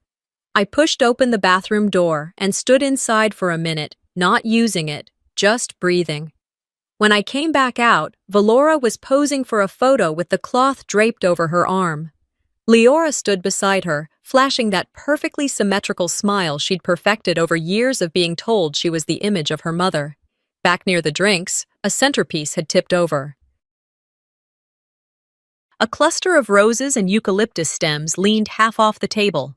I pushed open the bathroom door and stood inside for a minute, not using it, just breathing. When I came back out, Valora was posing for a photo with the cloth draped over her arm. Leora stood beside her, flashing that perfectly symmetrical smile she'd perfected over years of being told she was the image of her mother. Back near the drinks, a centerpiece had tipped over. A cluster of roses and eucalyptus stems leaned half off the table.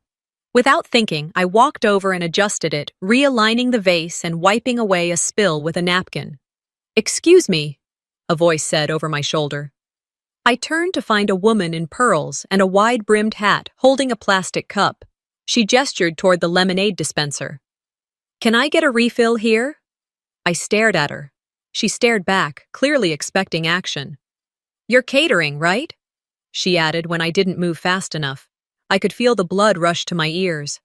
Without thinking, I walked over and adjusted it, realigning the vase and wiping away a spill with a napkin. "Excuse me," a voice said over my shoulder. I turned to find a woman in pearls and a wide-brimmed hat holding a plastic cup. She gestured toward the lemonade dispenser. "Can I get a refill here?" I stared at her. She stared back, clearly expecting action. "You're catering, right?" she added when I didn't move fast enough. I could feel the blood rush to my ears.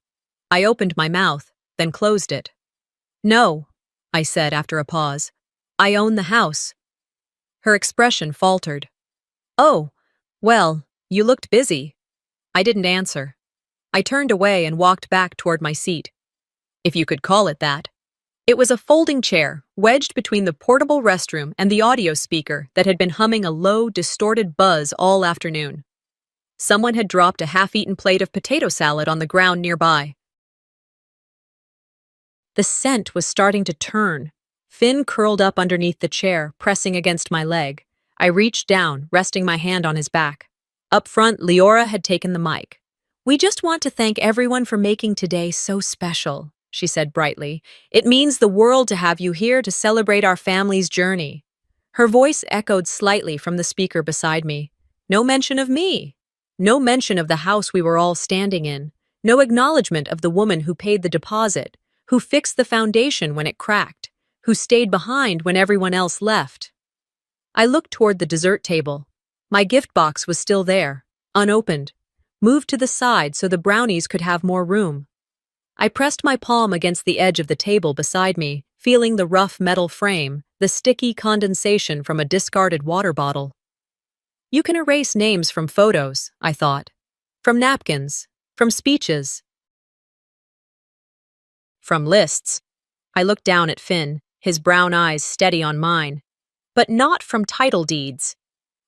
I opened my mouth, then closed it. "No," I said after a pause. "I own the house." Her expression faltered. "Oh, well, you looked busy." I didn't answer. I turned away and walked back toward my seat. If you could call it that. It was a folding chair, wedged between the portable restroom and the audio speaker that had been humming a low, distorted buzz all afternoon. Someone had dropped a half-eaten plate of potato salad on the ground nearby. The scent was starting to turn. Finn curled up underneath the chair, pressing against my leg. I reached down, resting my hand on his back. Up front, Leora had taken the mic. "We just want to thank everyone for making today so special," she said brightly. "It means the world to have you here to celebrate our family's journey." Her voice echoed slightly from the speaker beside me. No mention of me. No mention of the house we were all standing in. No acknowledgement of the woman who paid the deposit, who fixed the foundation when it cracked, who stayed behind when everyone else left. I looked toward the dessert table. My gift box was still there, unopened, moved to the side so the brownies could have more room. I pressed my palm against the edge of the table beside me, feeling the rough metal frame, the sticky condensation from a discarded water bottle. You can erase names from photos, I thought. From napkins, from speeches, from lists. I looked down at Finn, his brown eyes steady on mine. But not from title deeds.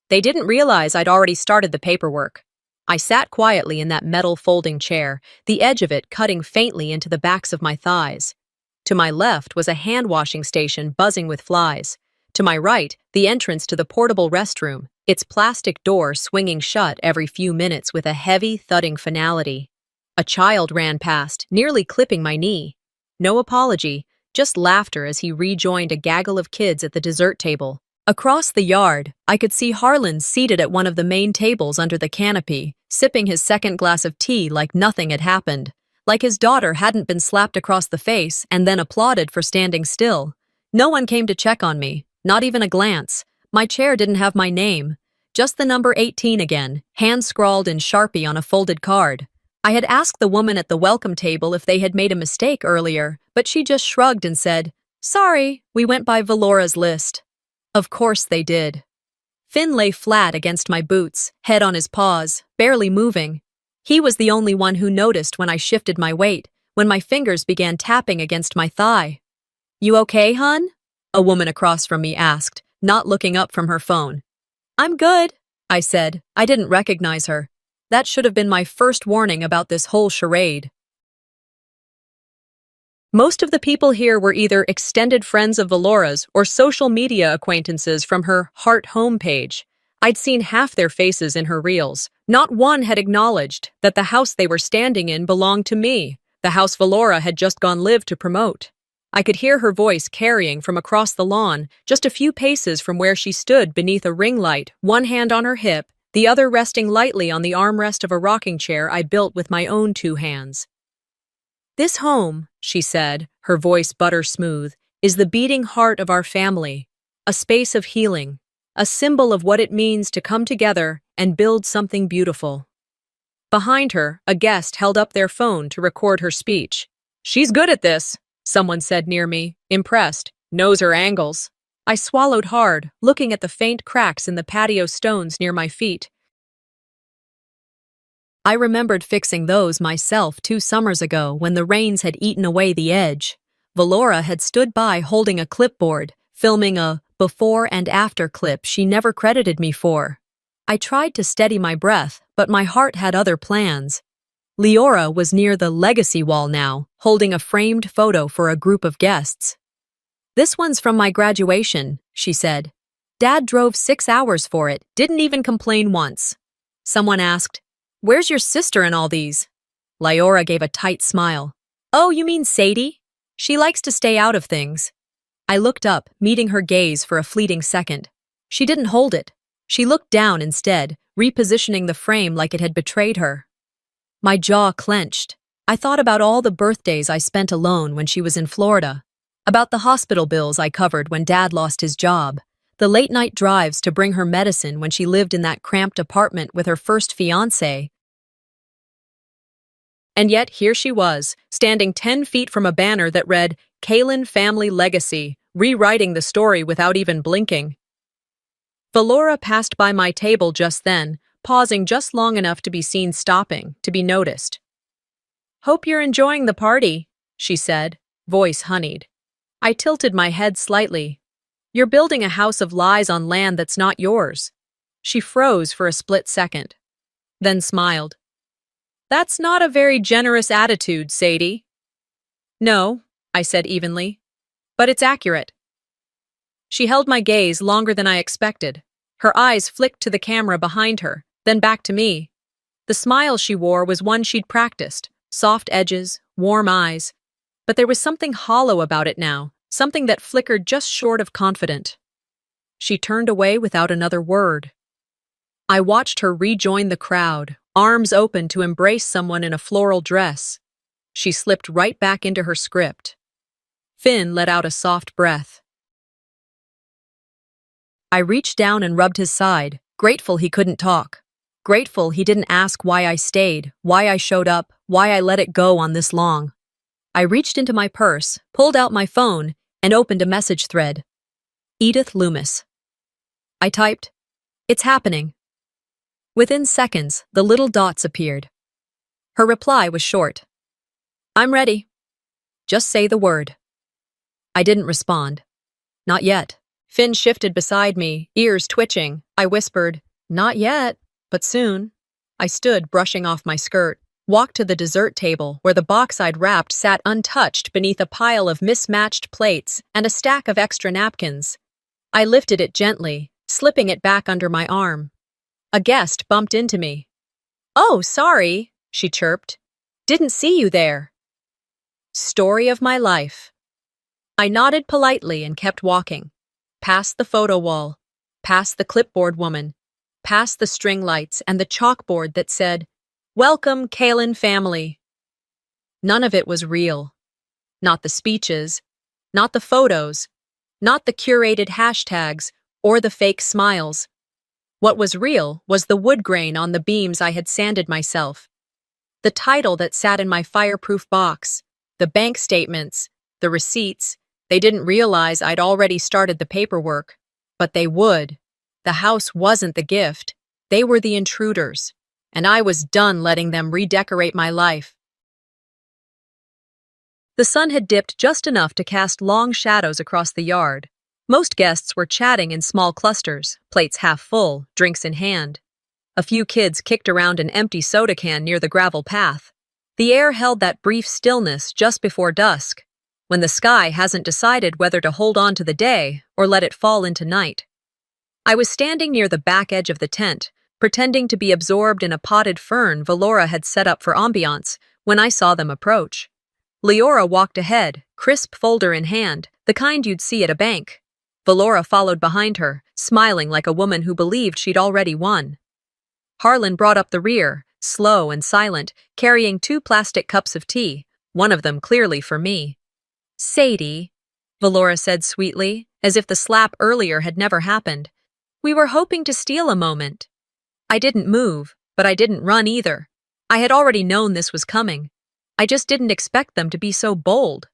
They didn't realize I'd already started the paperwork. I sat quietly in that metal folding chair, the edge of it cutting faintly into the backs of my thighs. To my left was a hand-washing station buzzing with flies. To my right, the entrance to the portable restroom, its plastic door swinging shut every few minutes with a heavy, thudding finality. A child ran past, nearly clipping my knee. No apology, just laughter as he rejoined a gaggle of kids at the dessert table. Across the yard, I could see Harlan seated at one of the main tables under the canopy, sipping his second glass of tea like nothing had happened, like his daughter hadn't been slapped across the face and then applauded for standing still. No one came to check on me, not even a glance. My chair didn't have my name, just the number 18 again, hand-scrawled in Sharpie on a folded card. I had asked the woman at the welcome table if they had made a mistake earlier, but she just shrugged and said, "Sorry, we went by Valora's list." Of course they did. Finn lay flat against my boots, head on his paws, barely moving. He was the only one who noticed when I shifted my weight, when my fingers began tapping against my thigh. "You okay, hun?" a woman across from me asked, not looking up from her phone. "I'm good," I said. I didn't recognize her. That should have been my first warning about this whole charade. Most of the people here were either extended friends of Valora's or social media acquaintances from her Heart homepage. I'd seen half their faces in her reels. Not one had acknowledged that the house they were standing in belonged to me, the house Valora had just gone live to promote. I could hear her voice carrying from across the lawn, just a few paces from where she stood beneath a ring light, one hand on her hip, the other resting lightly on the armrest of a rocking chair I built with my own two hands. "This home," she said, her voice butter smooth, "is the beating heart of our family, a space of healing, a symbol of what it means to come together and build something beautiful." Behind her, a guest held up their phone to record her speech. "She's good at this," someone said near me, impressed, "knows her angles." I swallowed hard, looking at the faint cracks in the patio stones near my feet. I remembered fixing those myself 2 summers ago when the rains had eaten away the edge. Valora had stood by holding a clipboard, filming a before and after clip she never credited me for. I tried to steady my breath, but my heart had other plans. Leora was near the legacy wall now, holding a framed photo for a group of guests. "This one's from my graduation," she said. "Dad drove 6 hours for it, didn't even complain once." Someone asked, "Where's your sister in all these?" Leora gave a tight smile. "Oh, you mean Sadie? She likes to stay out of things." I looked up, meeting her gaze for a fleeting second. She didn't hold it. She looked down instead, repositioning the frame like it had betrayed her. My jaw clenched. I thought about all the birthdays I spent alone when she was in Florida, about the hospital bills I covered when Dad lost his job, the late-night drives to bring her medicine when she lived in that cramped apartment with her first fiancé. And yet here she was, standing 10 feet from a banner that read, "Kalin Family Legacy," rewriting the story without even blinking. Valora passed by my table just then, pausing just long enough to be seen stopping, to be noticed. "Hope you're enjoying the party," she said, voice honeyed. I tilted my head slightly. "You're building a house of lies on land that's not yours." She froze for a split second, then smiled. "That's not a very generous attitude, Sadie." "No," I said evenly, "but it's accurate." She held my gaze longer than I expected. Her eyes flicked to the camera behind her, then back to me. The smile she wore was one she'd practiced, soft edges, warm eyes. But there was something hollow about it now, something that flickered just short of confident. She turned away without another word. I watched her rejoin the crowd, arms open to embrace someone in a floral dress. She slipped right back into her script. Finn let out a soft breath. I reached down and rubbed his side, grateful he couldn't talk. Grateful he didn't ask why I stayed, why I showed up, why I let it go on this long. I reached into my purse, pulled out my phone, and opened a message thread. Edith Loomis. I typed, "It's happening." Within seconds, the little dots appeared. Her reply was short. "I'm ready. Just say the word." I didn't respond. Not yet. Finn shifted beside me, ears twitching. I whispered, "Not yet, but soon." I stood, brushing off my skirt, walked to the dessert table where the box I'd wrapped sat untouched beneath a pile of mismatched plates and a stack of extra napkins. I lifted it gently, slipping it back under my arm. A guest bumped into me. "Oh, sorry," she chirped. "Didn't see you there." Story of my life. I nodded politely and kept walking. Past the photo wall, past the clipboard woman, past the string lights and the chalkboard that said, "Welcome, Kalin family." None of it was real. Not the speeches, not the photos, not the curated hashtags or the fake smiles. What was real was the wood grain on the beams I had sanded myself, the title that sat in my fireproof box, the bank statements, the receipts. They didn't realize I'd already started the paperwork, but they would. The house wasn't the gift. They were the intruders, and I was done letting them redecorate my life. The sun had dipped just enough to cast long shadows across the yard. Most guests were chatting in small clusters, plates half full, drinks in hand. A few kids kicked around an empty soda can near the gravel path. The air held that brief stillness just before dusk, when the sky hasn't decided whether to hold on to the day or let it fall into night. I was standing near the back edge of the tent, pretending to be absorbed in a potted fern Valora had set up for ambiance, when I saw them approach. Leora walked ahead, crisp folder in hand, the kind you'd see at a bank. Valora followed behind her, smiling like a woman who believed she'd already won. Harlan brought up the rear, slow and silent, carrying 2 plastic cups of tea, one of them clearly for me. "Sadie," Valora said sweetly, as if the slap earlier had never happened. "We were hoping to steal a moment." I didn't move, but I didn't run either. I had already known this was coming. I just didn't expect them to be so bold.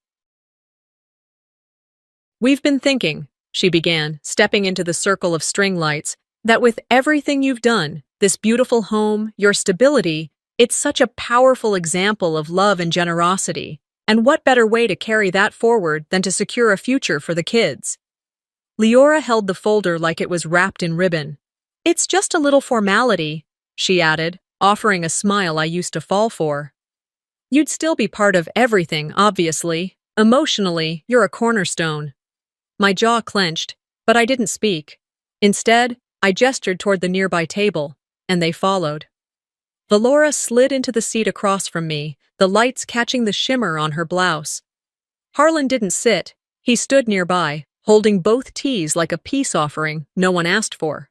"We've been thinking," she began, stepping into the circle of string lights, "that with everything you've done, this beautiful home, your stability, it's such a powerful example of love and generosity. And what better way to carry that forward than to secure a future for the kids?" Leora held the folder like it was wrapped in ribbon. "It's just a little formality," she added, offering a smile I used to fall for. "You'd still be part of everything, obviously. Emotionally, you're a cornerstone." My jaw clenched, but I didn't speak. Instead, I gestured toward the nearby table, and they followed. Valora slid into the seat across from me, the lights catching the shimmer on her blouse. Harlan didn't sit. He stood nearby, holding both teas like a peace offering no one asked for.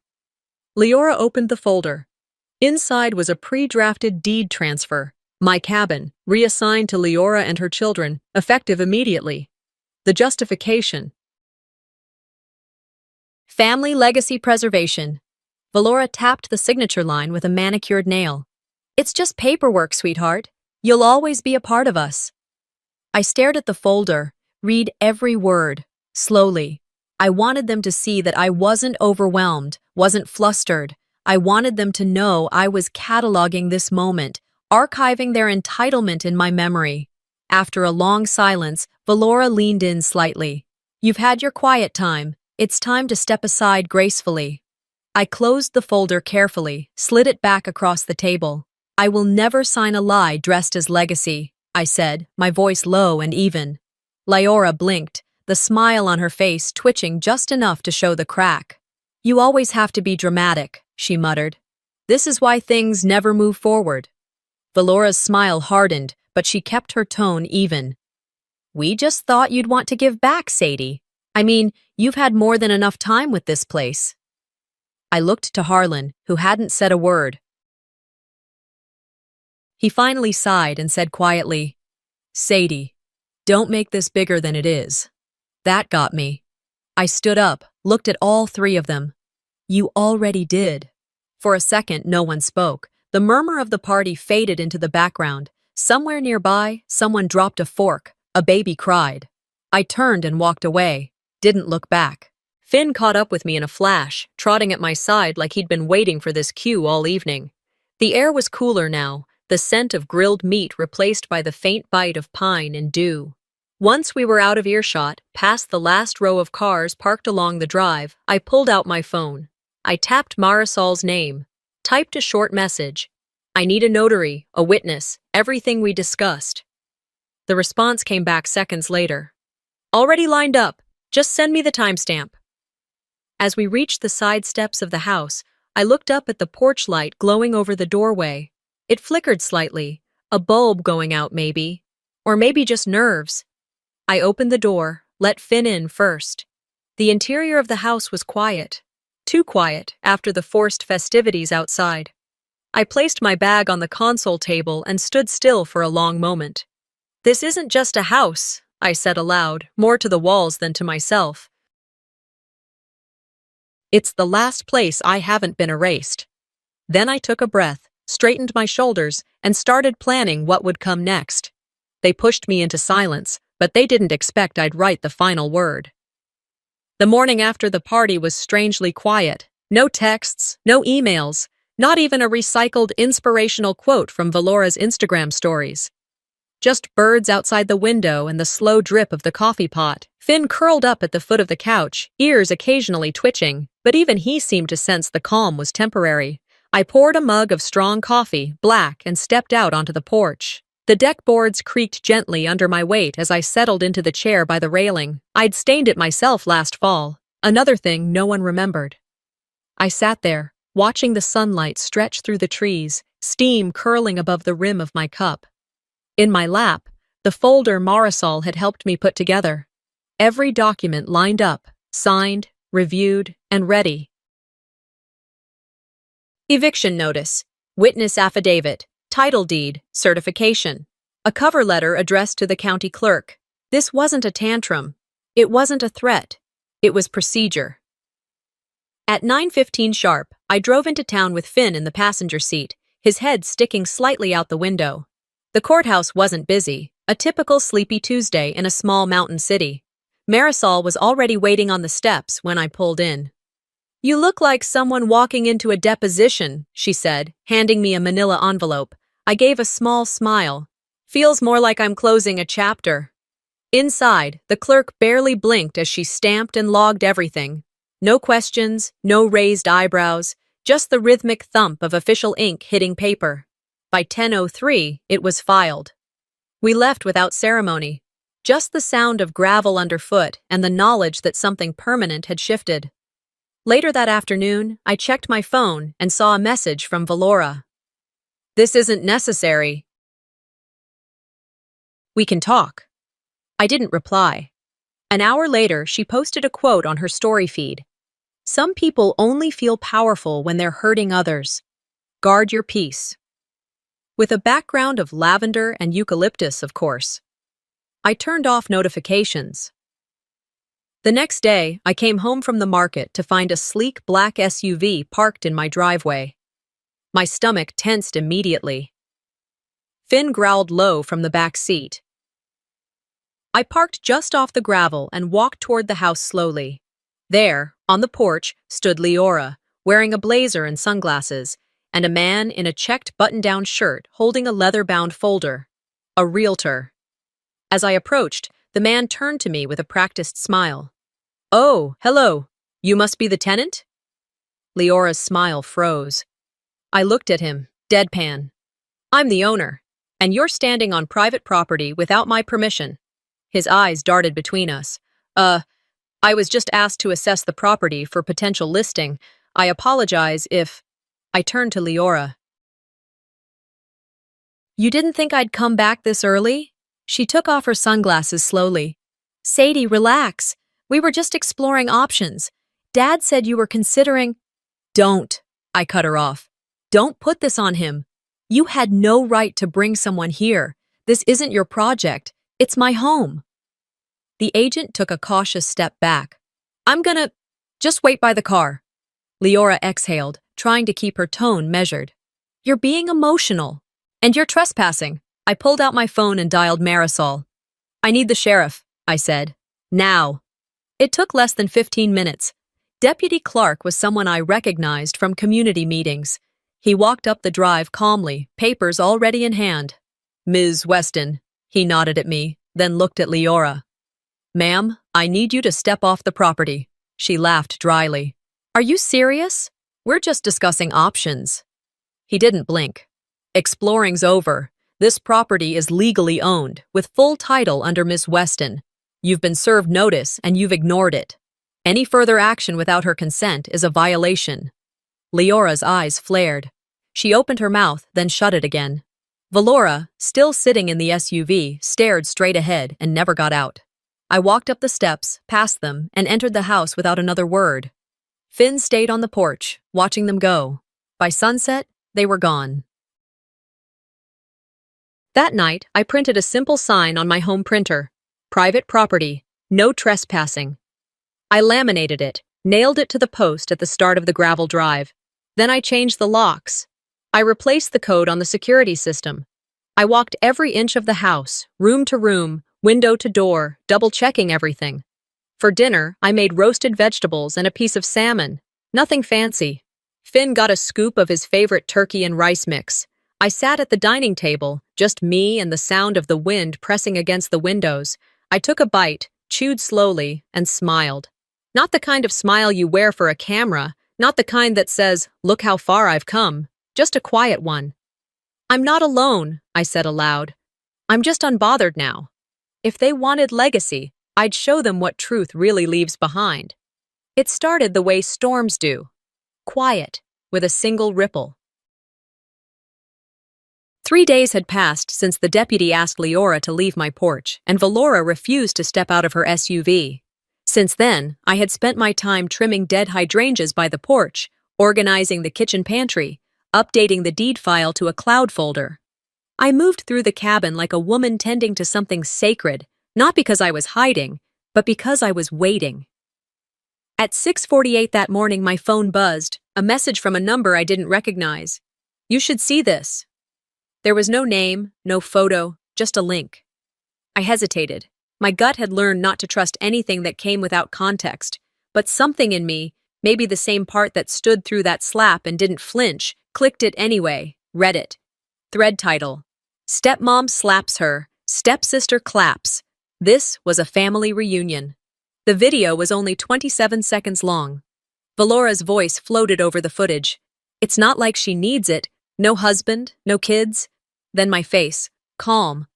Leora opened the folder. Inside was a pre-drafted deed transfer, my cabin, reassigned to Leora and her children, effective immediately. The justification: family legacy preservation. Valora tapped the signature line with a manicured nail. "It's just paperwork, sweetheart. You'll always be a part of us." I stared at the folder, read every word, slowly. I wanted them to see that I wasn't overwhelmed, wasn't flustered. I wanted them to know I was cataloging this moment, archiving their entitlement in my memory. After a long silence, Valora leaned in slightly. "You've had your quiet time. It's time to step aside gracefully." I closed the folder carefully, slid it back across the table. "I will never sign a lie dressed as legacy," I said, my voice low and even. Leora blinked, the smile on her face twitching just enough to show the crack. "You always have to be dramatic," she muttered. "This is why things never move forward." Valora's smile hardened, but she kept her tone even. "We just thought you'd want to give back, Sadie. I mean, you've had more than enough time with this place." I looked to Harlan, who hadn't said a word. He finally sighed and said quietly, "Sadie, don't make this bigger than it is." That got me. I stood up, looked at all 3 of them. "You already did." For a second, no one spoke. The murmur of the party faded into the background. Somewhere nearby, someone dropped a fork. A baby cried. I turned and walked away. Didn't look back. Finn caught up with me in a flash, trotting at my side like he'd been waiting for this cue all evening. The air was cooler now, the scent of grilled meat replaced by the faint bite of pine and dew. Once we were out of earshot, past the last row of cars parked along the drive, I pulled out my phone. I tapped Marisol's name, typed a short message. "I need a notary, a witness, everything we discussed." The response came back seconds later. "Already lined up. Just send me the timestamp." As we reached the side steps of the house, I looked up at the porch light glowing over the doorway. It flickered slightly, a bulb going out maybe, or maybe just nerves. I opened the door, let Finn in first. The interior of the house was quiet. Too quiet after the forced festivities outside. I placed my bag on the console table and stood still for a long moment. "This isn't just a house," I said aloud, more to the walls than to myself. "It's the last place I haven't been erased." Then I took a breath, straightened my shoulders, and started planning what would come next. They pushed me into silence, but they didn't expect I'd write the final word. The morning after the party was strangely quiet. No texts, no emails, not even a recycled inspirational quote from Valora's Instagram stories. Just birds outside the window and the slow drip of the coffee pot. Finn curled up at the foot of the couch, ears occasionally twitching, but even he seemed to sense the calm was temporary. I poured a mug of strong coffee, black, and stepped out onto the porch. The deck boards creaked gently under my weight as I settled into the chair by the railing. I'd stained it myself last fall. Another thing no one remembered. I sat there, watching the sunlight stretch through the trees, steam curling above the rim of my cup. In my lap, the folder Marisol had helped me put together. Every document lined up, signed, reviewed, and ready. Eviction notice, witness affidavit, title deed, certification. A cover letter addressed to the county clerk. This wasn't a tantrum. It wasn't a threat. It was procedure. At 9:15 sharp, I drove into town with Finn in the passenger seat, his head sticking slightly out the window. The courthouse wasn't busy, a typical sleepy Tuesday in a small mountain city. Marisol was already waiting on the steps when I pulled in. "You look like someone walking into a deposition," she said, handing me a manila envelope. I gave a small smile. "Feels more like I'm closing a chapter." Inside, the clerk barely blinked as she stamped and logged everything. No questions, no raised eyebrows, just the rhythmic thump of official ink hitting paper. By 10:03, it was filed. We left without ceremony, just the sound of gravel underfoot and the knowledge that something permanent had shifted. Later that afternoon, I checked my phone and saw a message from Valora. "This isn't necessary. We can talk." I didn't reply. An hour later, she posted a quote on her story feed. "Some people only feel powerful when they're hurting others. Guard your peace." With a background of lavender and eucalyptus, of course. I turned off notifications. The next day, I came home from the market to find a sleek black SUV parked in my driveway. My stomach tensed immediately. Finn growled low from the back seat. I parked just off the gravel and walked toward the house slowly. There, on the porch, stood Leora, wearing a blazer and sunglasses, and a man in a checked button-down shirt holding a leather-bound folder. A realtor. As I approached, the man turned to me with a practiced smile. "Oh, hello. You must be the tenant?" Leora's smile froze. I looked at him, deadpan. "I'm the owner, and you're standing on private property without my permission." His eyes darted between us. I was just asked to assess the property for potential listing. I apologize if—" I turned to Leora. "You didn't think I'd come back this early?" She took off her sunglasses slowly. "Sadie, relax. We were just exploring options. Dad said you were considering—" "Don't," I cut her off. "Don't put this on him. You had no right to bring someone here. This isn't your project. It's my home." The agent took a cautious step back. Just wait by the car." Leora exhaled, trying to keep her tone measured. "You're being emotional. And you're trespassing." I pulled out my phone and dialed Marisol. "I need the sheriff," I said. "Now." It took less than 15 minutes. Deputy Clark was someone I recognized from community meetings. He walked up the drive calmly, papers already in hand. "Ms. Weston," he nodded at me, then looked at Leora. "Ma'am, I need you to step off the property." She laughed dryly. "Are you serious? We're just discussing options." He didn't blink. "Exploring's over. This property is legally owned, with full title under Miss Weston. You've been served notice and you've ignored it. Any further action without her consent is a violation." Leora's eyes flared. She opened her mouth, then shut it again. Valora, still sitting in the SUV, stared straight ahead and never got out. I walked up the steps, past them, and entered the house without another word. Finn stayed on the porch, watching them go. By sunset, they were gone. That night, I printed a simple sign on my home printer. "Private property, no trespassing." I laminated it, nailed it to the post at the start of the gravel drive. Then I changed the locks. I replaced the code on the security system. I walked every inch of the house, room to room, window to door, double-checking everything. For dinner, I made roasted vegetables and a piece of salmon. Nothing fancy. Finn got a scoop of his favorite turkey and rice mix. I sat at the dining table, just me and the sound of the wind pressing against the windows. I took a bite, chewed slowly, and smiled. Not the kind of smile you wear for a camera, not the kind that says, "Look how far I've come," just a quiet one. "I'm not alone," I said aloud. "I'm just unbothered now. If they wanted legacy, I'd show them what truth really leaves behind." It started the way storms do. quiet, with a single ripple. 3 days had passed since the deputy asked Leora to leave my porch, and Valora refused to step out of her SUV. Since then, I had spent my time trimming dead hydrangeas by the porch, organizing the kitchen pantry, updating the deed file to a cloud folder. I moved through the cabin like a woman tending to something sacred, not because I was hiding, but because I was waiting. At 6:48 that morning, my phone buzzed, a message from a number I didn't recognize. "You should see this." There was no name, no photo, just a link. I hesitated. My gut had learned not to trust anything that came without context, but something in me, maybe the same part that stood through that slap and didn't flinch, clicked it anyway, read it. Thread title: Stepmom slaps her, stepsister claps. This was a family reunion. The video was only 27 seconds long. Valora's voice floated over the footage. "It's not like she needs it. No husband, no kids." Then my face, calm.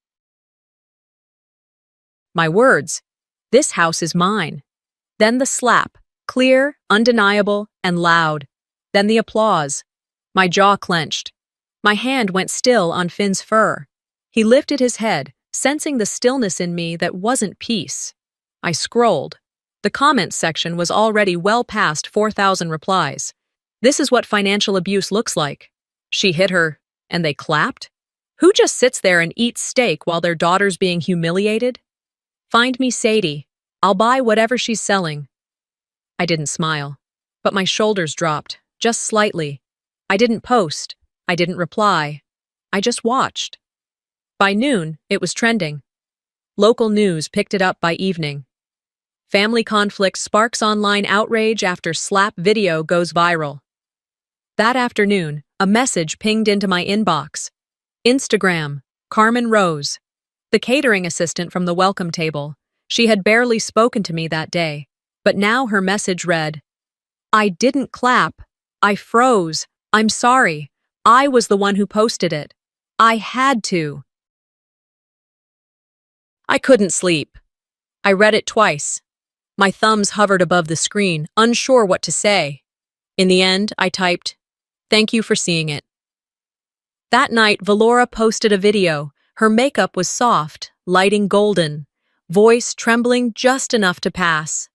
My words: "This house is mine." Then the slap, clear, undeniable, and loud. Then the applause. My jaw clenched. My hand went still on Finn's fur. He lifted his head, sensing the stillness in me that wasn't peace. I scrolled. The comments section was already well past 4,000 replies. This is what financial abuse looks like. She hit her, and they clapped? Who just sits there and eats steak while their daughter's being humiliated? Find me Sadie. I'll buy whatever she's selling. I didn't smile, but my shoulders dropped, just slightly. I didn't post. I didn't reply. I just watched. By noon, it was trending. Local news picked it up by evening. Family conflict sparks online outrage after slap video goes viral. That afternoon, a message pinged into my inbox. Instagram, Carmen Rose, the catering assistant from the welcome table. She had barely spoken to me that day, but now her message read, "I didn't clap. I froze. I'm sorry. I was the one who posted it. I had to." I couldn't sleep. I read it twice. My thumbs hovered above the screen, unsure what to say. In the end, I typed, "Thank you for seeing it." That night, Valora posted a video. Her makeup was soft, lighting golden, voice trembling just enough to pass.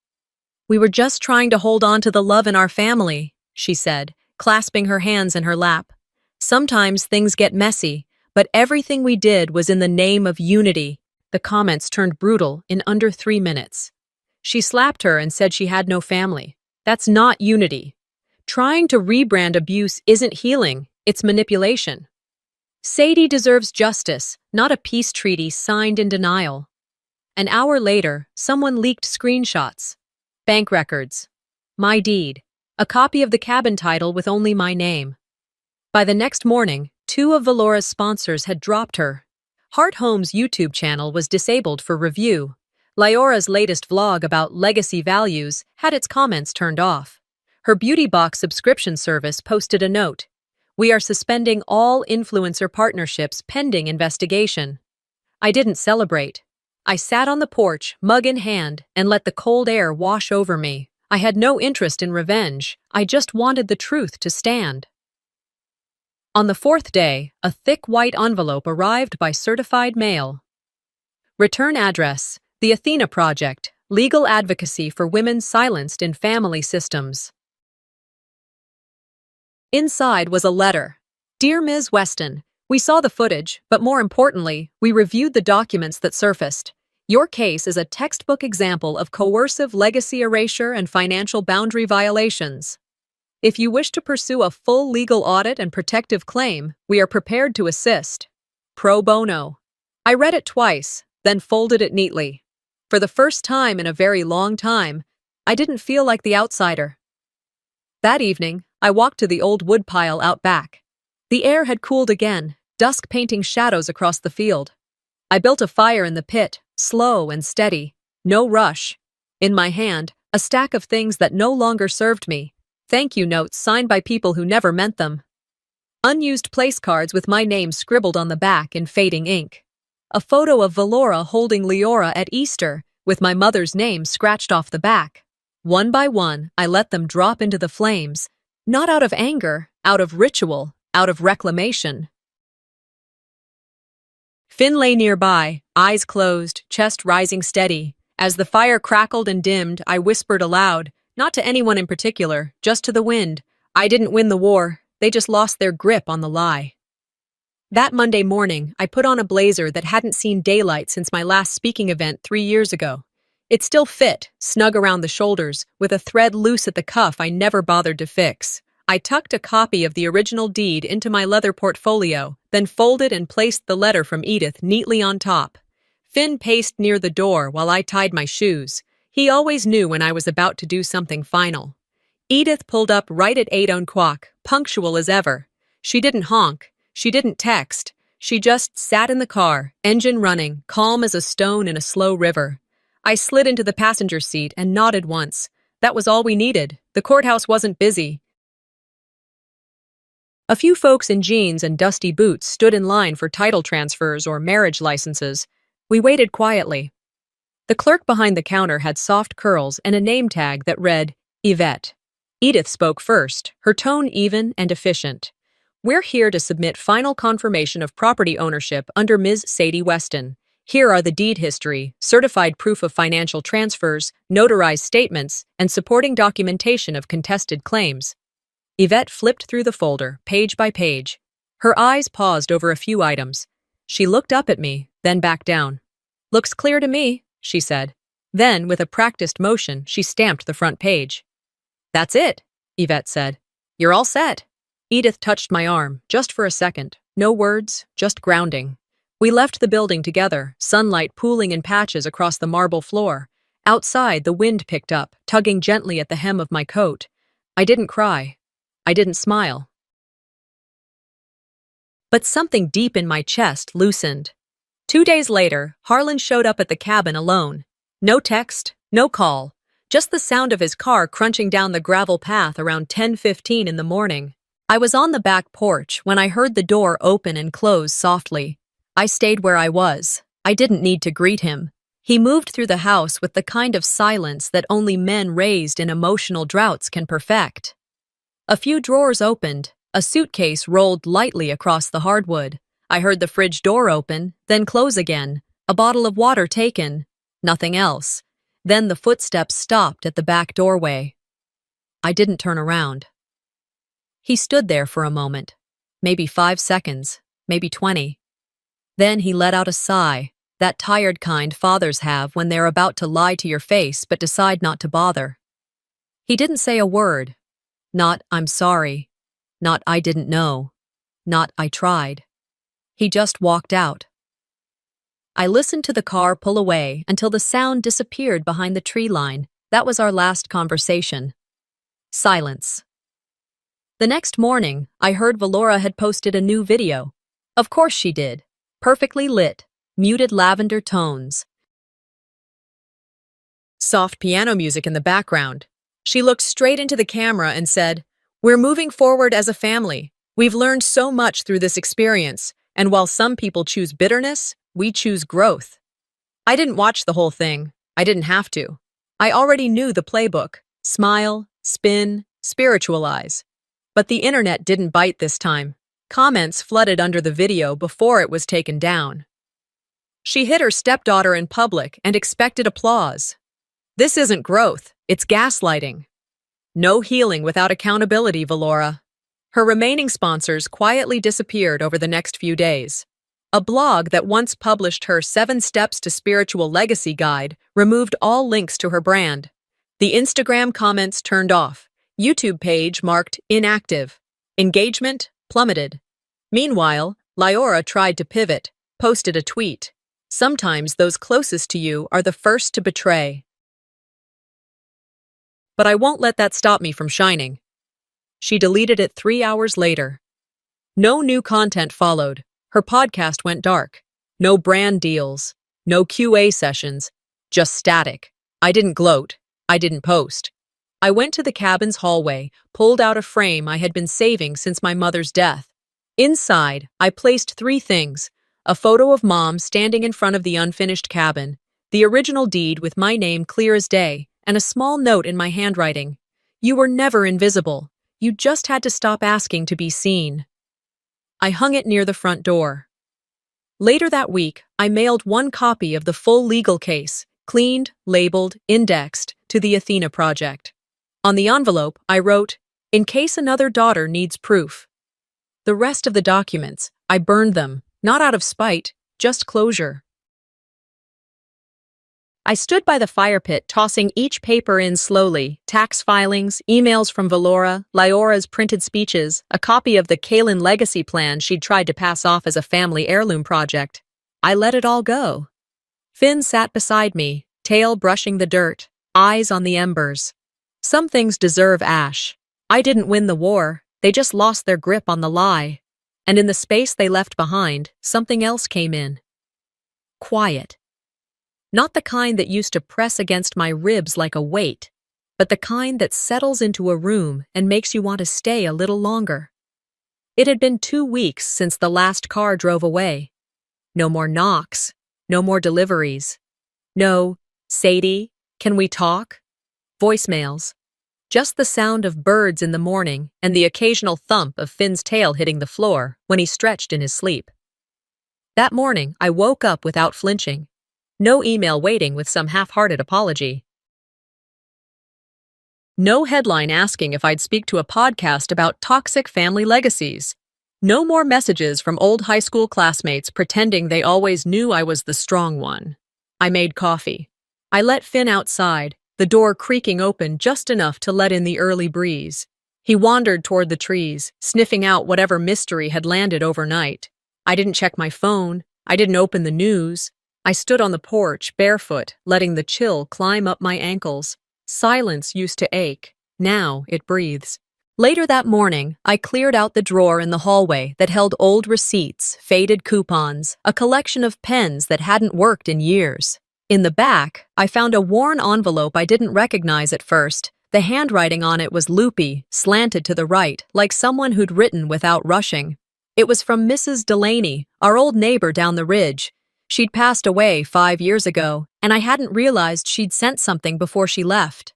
"We were just trying to hold on to the love in our family," she said, clasping her hands in her lap. "Sometimes things get messy, but everything we did was in the name of unity." The comments turned brutal in under 3 minutes. She slapped her and said she had no family. That's not unity. Trying to rebrand abuse isn't healing, it's manipulation. Sadie deserves justice, not a peace treaty signed in denial. An hour later, someone leaked screenshots, bank records, my deed, a copy of the cabin title with only my name. By the next morning, 2 of Valora's sponsors had dropped her. Heart Home's YouTube channel was disabled for review. Leora's latest vlog about legacy values had its comments turned off. Her beauty box subscription service posted a note. "We are suspending all influencer partnerships pending investigation." I didn't celebrate. I sat on the porch, mug in hand, and let the cold air wash over me. I had no interest in revenge. I just wanted the truth to stand. On the 4th day, a thick white envelope arrived by certified mail. Return address: The Athena Project, legal advocacy for women silenced in family systems. Inside was a letter. "Dear Ms. Weston, we saw the footage, but more importantly, we reviewed the documents that surfaced. Your case is a textbook example of coercive legacy erasure and financial boundary violations. If you wish to pursue a full legal audit and protective claim, we are prepared to assist. Pro bono." I read it twice, then folded it neatly. For the first time in a very long time, I didn't feel like the outsider. That evening, I walked to the old woodpile out back. The air had cooled again, dusk painting shadows across the field. I built a fire in the pit, slow and steady, no rush. In my hand, a stack of things that no longer served me. Thank you notes signed by people who never meant them. Unused place cards with my name scribbled on the back in fading ink. A photo of Valora holding Leora at Easter, with my mother's name scratched off the back. One by one, I let them drop into the flames, Not out of anger, out of ritual, out of reclamation. Finn lay nearby, eyes closed, chest rising steady. As the fire crackled and dimmed, I whispered aloud, not to anyone in particular, just to the wind. I didn't win the war, they just lost their grip on the lie. That Monday morning, I put on a blazer that hadn't seen daylight since my last speaking event 3 years ago. It still fit, snug around the shoulders, with a thread loose at the cuff I never bothered to fix. I tucked a copy of the original deed into my leather portfolio, then folded and placed the letter from Edith neatly on top. Finn paced near the door while I tied my shoes. He always knew when I was about to do something final. Edith pulled up right at 8:00, punctual as ever. She didn't honk. She didn't text. She just sat in the car, engine running, calm as a stone in a slow river. I slid into the passenger seat and nodded once. That was all we needed. The courthouse wasn't busy. A few folks in jeans and dusty boots stood in line for title transfers or marriage licenses. We waited quietly. The clerk behind the counter had soft curls and a name tag that read, Yvette. Edith spoke first, her tone even and efficient. We're here to submit final confirmation of property ownership under Ms. Sadie Weston. Here are the deed history, certified proof of financial transfers, notarized statements, and supporting documentation of contested claims. Yvette flipped through the folder, page by page. Her eyes paused over a few items. She looked up at me, then back down. Looks clear to me, she said. Then, with a practiced motion, she stamped the front page. That's it, Yvette said. You're all set. Edith touched my arm, just for a second. No words, just grounding. We left the building together, sunlight pooling in patches across the marble floor. Outside, the wind picked up, tugging gently at the hem of my coat. I didn't cry. I didn't smile. But something deep in my chest loosened. 2 days later, Harlan showed up at the cabin alone. No text, no call, just the sound of his car crunching down the gravel path around 10:15 in the morning. I was on the back porch when I heard the door open and close softly. I stayed where I was. I didn't need to greet him. He moved through the house with the kind of silence that only men raised in emotional droughts can perfect. A few drawers opened. A suitcase rolled lightly across the hardwood. I heard the fridge door open, then close again. A bottle of water taken. Nothing else. Then the footsteps stopped at the back doorway. I didn't turn around. He stood there for a moment. Maybe 5 seconds, maybe 20. Then he let out a sigh, that tired kind fathers have when they're about to lie to your face but decide not to bother. He didn't say a word. Not, I'm sorry. Not, I didn't know. Not, I tried. He just walked out. I listened to the car pull away until the sound disappeared behind the tree line. That was our last conversation. Silence. The next morning, I heard Valora had posted a new video. Of course she did. Perfectly lit, muted lavender tones. Soft piano music in the background. She looked straight into the camera and said, "We're moving forward as a family. We've learned so much through this experience, and while some people choose bitterness, we choose growth." I didn't watch the whole thing. I didn't have to. I already knew the playbook. Smile, spin, spiritualize. But the internet didn't bite this time. Comments flooded under the video before it was taken down. She hit her stepdaughter in public and expected applause. This isn't growth, it's gaslighting. No healing without accountability, Valora. Her remaining sponsors quietly disappeared over the next few days. A blog that once published her 7 Steps to Spiritual Legacy guide removed all links to her brand. The Instagram comments turned off. YouTube page marked inactive. Engagement plummeted. Meanwhile, Lyora tried to pivot, posted a tweet. Sometimes those closest to you are the first to betray. But I won't let that stop me from shining. She deleted it 3 hours later. No new content followed. Her podcast went dark. No brand deals. No QA sessions. Just static. I didn't gloat. I didn't post. I went to the cabin's hallway, pulled out a frame I had been saving since my mother's death. Inside, I placed 3 things: a photo of Mom standing in front of the unfinished cabin, the original deed with my name clear as day, and a small note in my handwriting. You were never invisible. You just had to stop asking to be seen. I hung it near the front door. Later that week, I mailed one copy of the full legal case, cleaned, labeled, indexed, to the Athena Project. On the envelope, I wrote, "In case another daughter needs proof." The rest of the documents, I burned them, not out of spite, just closure. I stood by the fire pit, tossing each paper in slowly: tax filings, emails from Valora, Lyora's printed speeches, a copy of the Kalin legacy plan she'd tried to pass off as a family heirloom project. I let it all go. Finn sat beside me, tail brushing the dirt, eyes on the embers. Some things deserve ash. I didn't win the war, they just lost their grip on the lie. And in the space they left behind, something else came in. Quiet. Not the kind that used to press against my ribs like a weight, but the kind that settles into a room and makes you want to stay a little longer. It had been 2 weeks since the last car drove away. No more knocks, no more deliveries. No, "Sadie, can we talk?" voicemails. Just the sound of birds in the morning and the occasional thump of Finn's tail hitting the floor when he stretched in his sleep. That morning, I woke up without flinching. No email waiting with some half-hearted apology. No headline asking if I'd speak to a podcast about toxic family legacies. No more messages from old high school classmates pretending they always knew I was the strong one. I made coffee. I let Finn outside, the door creaking open just enough to let in the early breeze. He wandered toward the trees, sniffing out whatever mystery had landed overnight. I didn't check my phone. I didn't open the news. I stood on the porch, barefoot, letting the chill climb up my ankles. Silence used to ache. Now it breathes. Later that morning, I cleared out the drawer in the hallway that held old receipts, faded coupons, a collection of pens that hadn't worked in years. In the back, I found a worn envelope I didn't recognize at first. The handwriting on it was loopy, slanted to the right, like someone who'd written without rushing. It was from Mrs. Delaney, our old neighbor down the ridge. She'd passed away 5 years ago, and I hadn't realized she'd sent something before she left.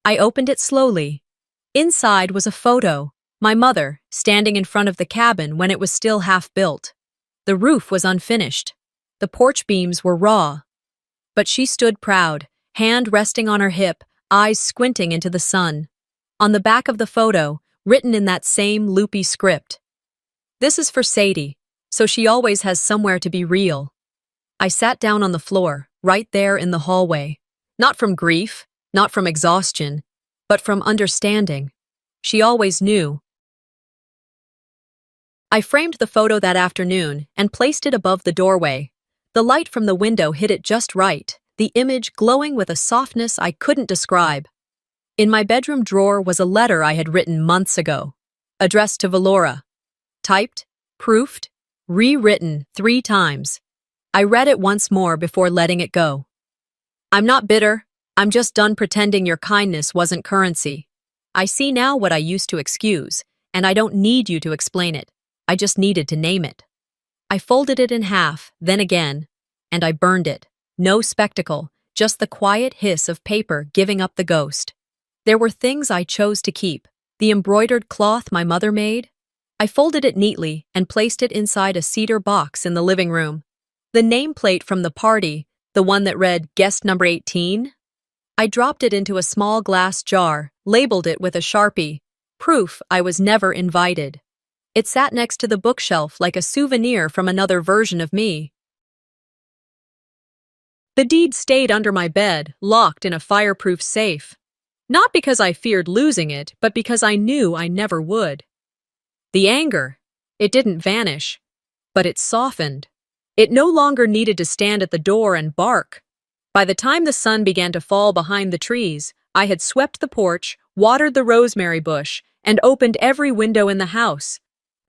I opened it slowly. Inside was a photo, my mother, standing in front of the cabin when it was still half-built. The roof was unfinished. The porch beams were raw. But she stood proud, hand resting on her hip, eyes squinting into the sun. On the back of the photo, written in that same loopy script, "This is for Sadie, so she always has somewhere to be real." I sat down on the floor, right there in the hallway. Not from grief, not from exhaustion, but from understanding. She always knew. I framed the photo that afternoon and placed it above the doorway. The light from the window hit it just right, the image glowing with a softness I couldn't describe. In my bedroom drawer was a letter I had written months ago, addressed to Valora. Typed, proofed, rewritten 3 times. I read it once more before letting it go. "I'm not bitter. I'm just done pretending your kindness wasn't currency. I see now what I used to excuse, and I don't need you to explain it. I just needed to name it." I folded it in half, then again, and I burned it. No spectacle, just the quiet hiss of paper giving up the ghost. There were things I chose to keep. The embroidered cloth my mother made. I folded it neatly and placed it inside a cedar box in the living room. The nameplate from the party, the one that read "Guest number 18", I dropped it into a small glass jar, labeled it with a Sharpie. Proof I was never invited. It sat next to the bookshelf like a souvenir from another version of me. The deed stayed under my bed, locked in a fireproof safe. Not because I feared losing it, but because I knew I never would. The anger, it didn't vanish, but it softened. It no longer needed to stand at the door and bark. By the time the sun began to fall behind the trees, I had swept the porch, watered the rosemary bush, and opened every window in the house.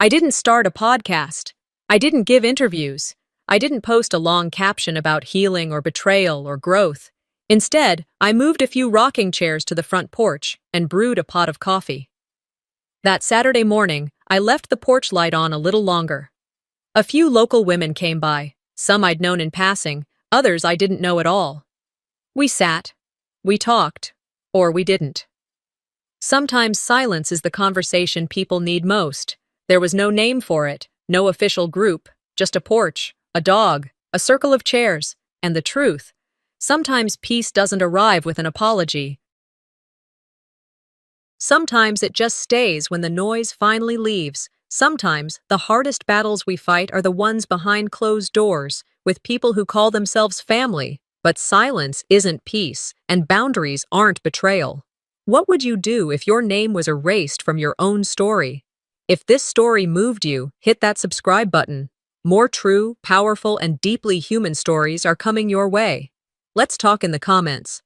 I didn't start a podcast. I didn't give interviews. I didn't post a long caption about healing or betrayal or growth. Instead, I moved a few rocking chairs to the front porch and brewed a pot of coffee. That Saturday morning, I left the porch light on a little longer. A few local women came by, some I'd known in passing, others I didn't know at all. We sat. We talked. Or we didn't. Sometimes silence is the conversation people need most. There was no name for it, no official group, just a porch, a dog, a circle of chairs, and the truth. Sometimes peace doesn't arrive with an apology. Sometimes it just stays when the noise finally leaves. Sometimes the hardest battles we fight are the ones behind closed doors, with people who call themselves family. But silence isn't peace, and boundaries aren't betrayal. What would you do if your name was erased from your own story? If this story moved you, hit that subscribe button. More true, powerful, and deeply human stories are coming your way. Let's talk in the comments.